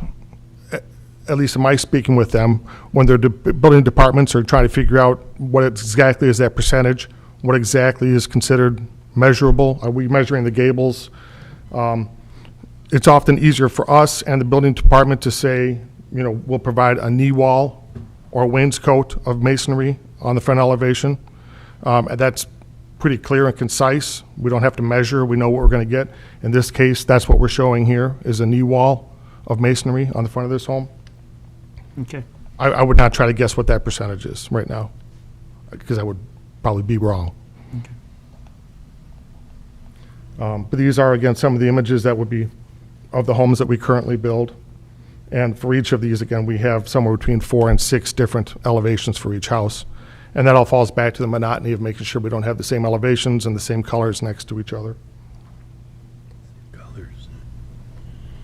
at least in my speaking with them, when their building departments are trying to figure out what exactly is that percentage, what exactly is considered measurable. Are we measuring the gables? It's often easier for us and the building department to say, you know, we'll provide a knee wall or a wainscot of masonry on the front elevation. And that's pretty clear and concise. We don't have to measure. We know what we're going to get. In this case, that's what we're showing here, is a knee wall of masonry on the front of this home. Okay. I would not try to guess what that percentage is right now, because I would probably be wrong. But these are, again, some of the images that would be of the homes that we currently build. And for each of these, again, we have somewhere between 4 and 6 different elevations for each house. And that all falls back to the monotony of making sure we don't have the same elevations and the same colors next to each other.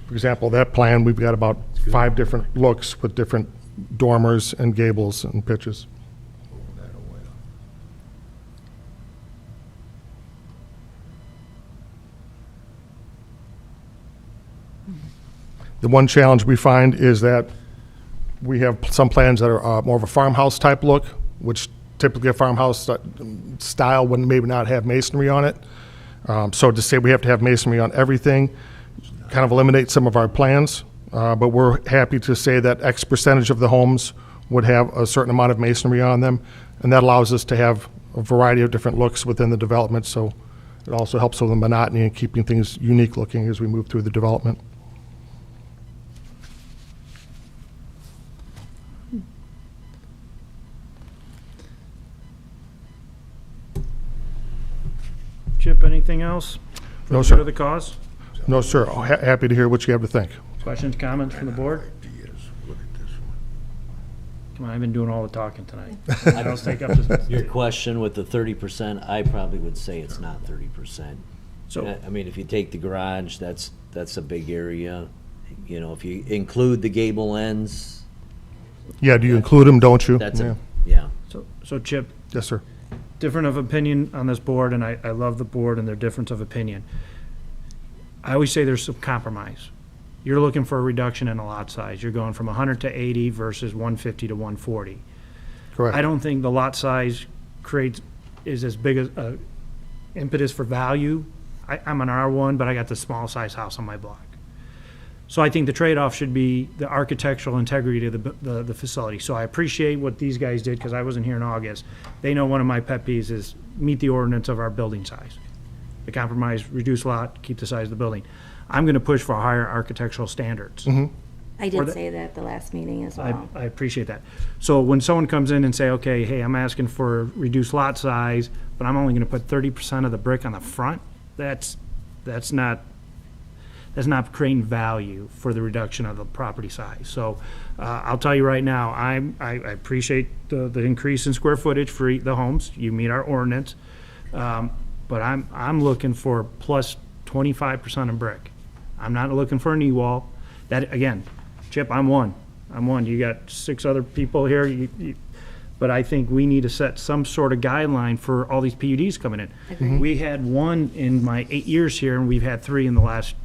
For example, that plan, we've got about 5 different looks with different dormers and gables and pitches. The one challenge we find is that we have some plans that are more of a farmhouse type look, which typically a farmhouse style would maybe not have masonry on it. So to say we have to have masonry on everything kind of eliminates some of our plans, but we're happy to say that X percentage of the homes would have a certain amount of masonry on them, and that allows us to have a variety of different looks within the development, so it also helps with the monotony and keeping things unique looking as we move through the development. Chip, anything else? For No, the sir. good of the cause? No, sir. Happy to hear what you have to think. Questions, comments from the board? Come on, I've been doing all the talking tonight. I don't take up this. Your question with the 30%, I probably would say it's not 30%. So- I mean, if you take the garage, that's a big area. You know, if you include the gable ends, Yeah, do you include them, don't you? that's Yeah. yeah. So Chip, Yes, sir. different of opinion on this board, and I love the board and their difference of opinion. I always say there's some compromise. You're looking for a reduction in a lot size. You're going from 100 to 80 versus 150 to 140. Correct. I don't think the lot size is as big a impetus for value. I'm an R1, but I got the small size house on my block. So I think the trade-off should be the architectural integrity of the facility. So I appreciate what these guys did, because I wasn't here in August. They know one of my pet peeves is meet the ordinance of our building size. The compromise, reduce lot, keep the size of the building. I'm gonna push for higher architectural standards. I Or did the- say that at the last meeting as well. I appreciate that. So when someone comes in and say, okay, hey, I'm asking for reduced lot size, but I'm only gonna put 30% of the brick on the front, that's not creating value for the reduction of the property size. So, I'll tell you right now, I appreciate the increase in square footage for the homes. You meet our ordinance. But I'm looking for plus 25% of brick. I'm not looking for a knee wall. That, again, Chip, I'm one. You got 6 other people here. but I think we need to set some sort of guideline for all these PUDs coming in. Agreed. We had one in my 8 years here, and we've had 3 in the last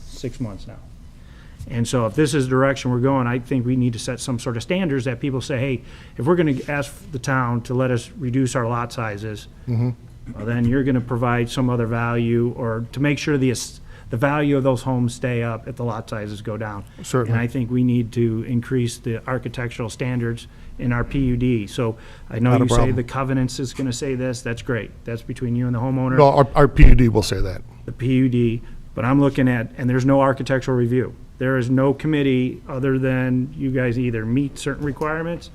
6 months now. And so if this is the direction we're going, I think we need to set some sort of standards that people say, hey, if we're gonna ask the town to let us reduce our lot sizes, well, then you're gonna provide some other value, or to make sure the value of those homes stay up if the lot sizes go down. Certainly. And I think we need to increase the architectural standards in our PUD. So I know Not a you say problem. the covenants is gonna say this, that's great. That's between you and the homeowner. No, our PUD will say that. The PUD, but I'm looking at, and there's no architectural review. There is no committee other than you guys either meet certain requirements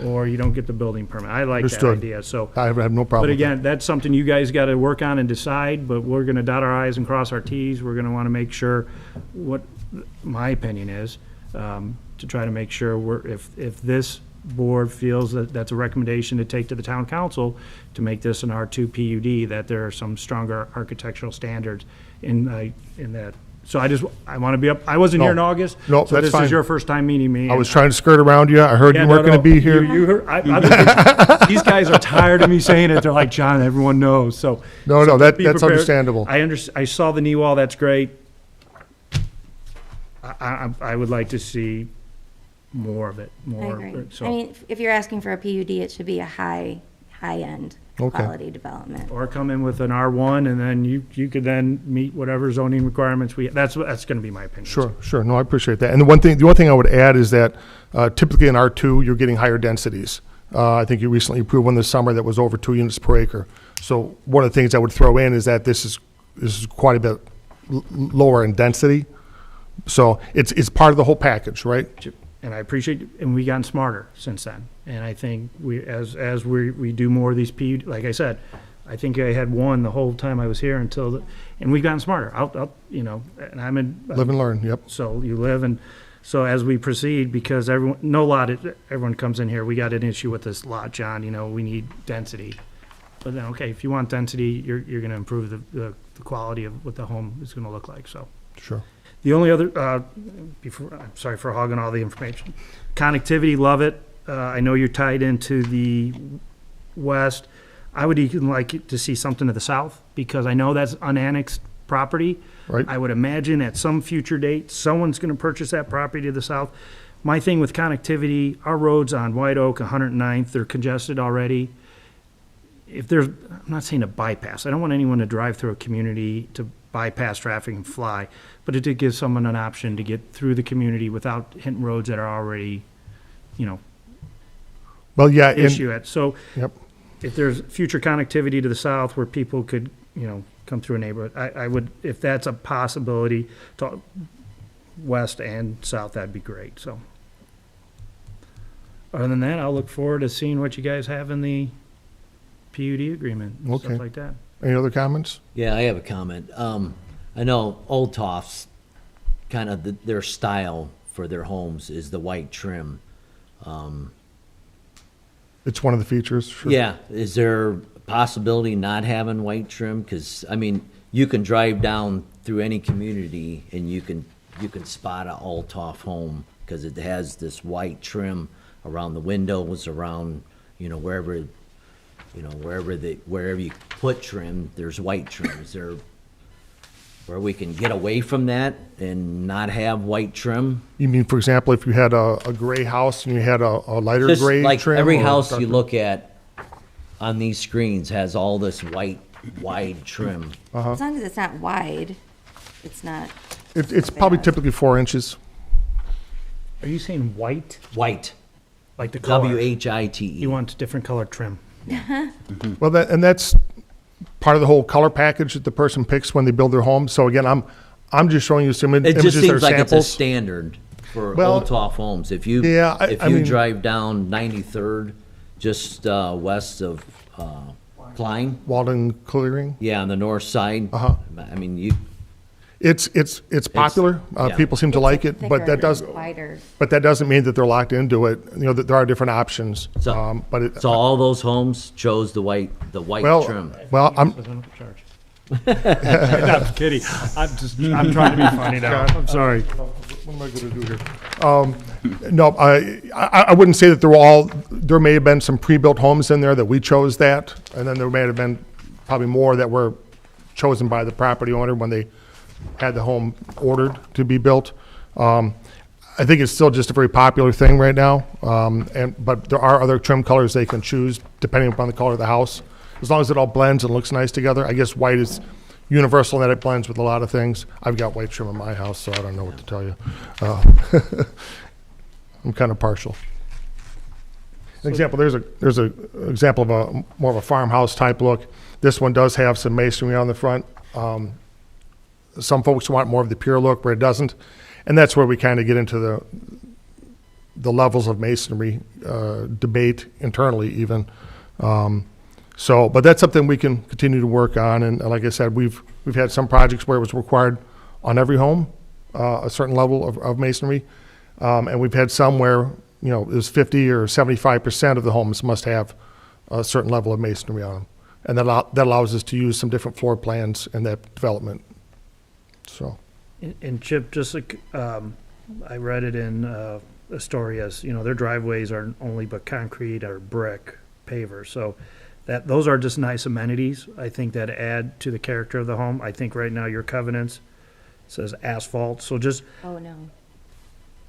or you don't get the building permit. I like that Understood. idea, so. I have no problem But with that. again, that's something you guys gotta work on and decide, but we're gonna dot our i's and cross our t's. We're gonna wanna make sure what my opinion is, to try to make sure if this board feels that that's a recommendation to take to the town council to make this an R2 PUD, that there are some stronger architectural standards in that. So I want to be up, I wasn't here in No. August. No, so that's this fine. is your first time meeting me. I was trying to skirt around you. I heard Yeah, you no, weren't going no, to be here. You heard, these guys are tired of me saying it. They're like, John, everyone knows, so. No, so that's be prepared. understandable. I saw the knee wall, that's great. I would like to see more of it, I more. agree. So- I mean, if you're asking for a PUD, it should be a high-end Okay. quality development. Or come in with an R1, and then you could then meet whatever zoning requirements that's gonna be my opinion. Sure. No, I appreciate that. And the one thing I would add is that typically in R2, you're getting higher densities. I think you recently approved one this summer that was over 2 units per acre. So one of the things I would throw in is that this is quite a bit lower in density. So it's part of the whole package, right? And I appreciate, and we've gotten smarter since then. And I think as we do more of these PUD, like I said, I think I had one the whole time I was here and we've gotten smarter. And I'm in. Live and learn, yep. So you live, and so as we proceed, because everyone comes in here, we got an issue with this lot, John, we need density. But then, okay, if you want density, you're gonna improve the quality of what the home is gonna look like, so. Sure. The only other, I'm sorry for hogging all the information. Connectivity, love it. I know you're tied into the west. I would even like to see something to the south, because I know that's unannexed property. Right. I would imagine at some future date, someone's gonna purchase that property to the south. My thing with connectivity, our roads on White Oak, 109th, they're congested already. I'm not saying a bypass. I don't want anyone to drive through a community to bypass traffic and fly, but it did give someone an option to get through the community without hitting roads that are already, Well, yeah. issue at. So Yep. if there's future connectivity to the south where people could, come through a neighborhood, I would, if that's a possibility, to west and south, that'd be great, so. Other than that, I'll look forward to seeing what you guys have in the PUD agreement, and Okay. stuff like that. Any other comments? Yeah, I have a comment. I know Old Toffs, kind of their style for their homes is the white trim. It's one of the features. Sure. Yeah, is there a possibility not having white trim? Because, I mean, you can drive down through any community and you can spot a Old Toff home because it has this white trim around the windows, around, wherever you put trim, there's white trim. Is there where we can get away from that and not have white trim? You mean, for example, if you had a gray house and you had a lighter Just gray like trim? every or house you darker? look at on these screens has all this white, wide trim. Uh-huh. As long as it's not wide, it's not. It's probably typically 4 inches. Are you saying white? White. Like the color? WHITE. He wants different color trim. Well, that's part of the whole color package that the person picks when they build their home. So again, I'm just showing you some It images just that are seems like it's a samples. standard for Well, Old Toff homes. If you yeah, I mean- drive down 93rd, just west of Klein, Walden Clearing. yeah, on the north side. Uh-huh. I mean, you. It's popular. yeah. People seem to like it, but that doesn't. Wider. But that doesn't mean that they're locked into it. That there are different options. So, but it, so all those homes chose the white well, trim. well, I'm I'm kidding. I'm trying to be funny now. I'm sorry. what am I gonna do here? No, I wouldn't say that there may have been some pre-built homes in there that we chose that, and then there may have been probably more that were chosen by the property owner when they had the home ordered to be built. I think it's still just a very popular thing right now, but there are other trim colors they can choose depending upon the color of the house. As long as it all blends and looks nice together. I guess white is universal in that it blends with a lot of things. I've got white trim in my house, so I don't know what to tell you. I'm kind of partial. An example, there's a example of a more of a farmhouse type look. This one does have some masonry on the front. Some folks want more of the pure look, but it doesn't. And that's where we kind of get into the levels of masonry debate internally even. But that's something we can continue to work on. And like I said, we've had some projects where it was required on every home, a certain level of masonry. And we've had some where, it was 50 or 75% of the homes must have a certain level of masonry on them. And that allows us to use some different floor plans in that development. So. And Chip, just like, I read it in Astoria's, their driveways are only but concrete or brick pavers. So those are just nice amenities, I think, that add to the character of the home. I think right now your covenants says asphalt, so just. Oh, no.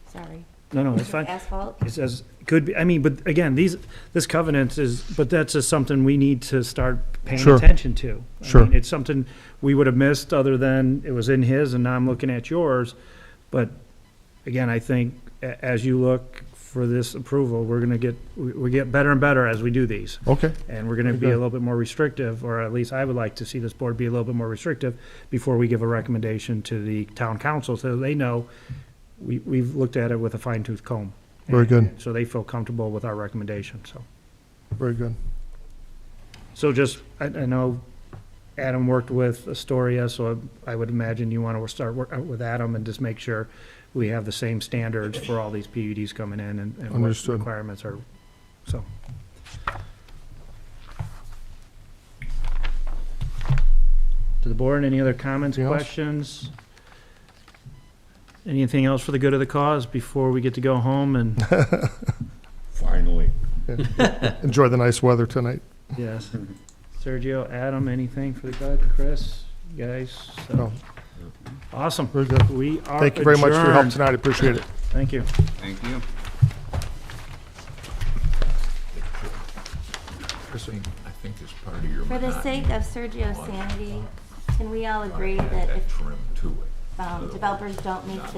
Sorry. No, it's fine. Asphalt? It says, could be, but again, this covenant but that's just something we need to start paying attention to. Sure. It's something we would have missed other than it was in his and now I'm looking at yours. But again, I think as you look for this approval, we get better and better as we do these. Okay. And we're gonna be a little bit more restrictive, or at least I would like to see this board be a little bit more restrictive before we give a recommendation to the town council so they know we've looked at it with a fine-tooth comb. Very good. So they feel comfortable with our recommendation, so. Very good. So just, I know Adam worked with Astoria, so I would imagine you want to start with Adam and just make sure we have the same standards for all these PUDs coming in and what Understood. requirements are, so. To the board, any other comments, Anything else? questions? Anything else for the good of the cause before we get to go home and, Finally. Enjoy the nice weather tonight. yes. Sergio, Adam, anything for the good? Chris, you guys? So- No. Awesome. Very good. We are Thank you very much for your help adjourned. tonight. I appreciate it. Thank you. Thank you. Christine, I think it's part of your. For the sake of Sergio's sanity, can we all agree that if Trim to it. developers don't meet the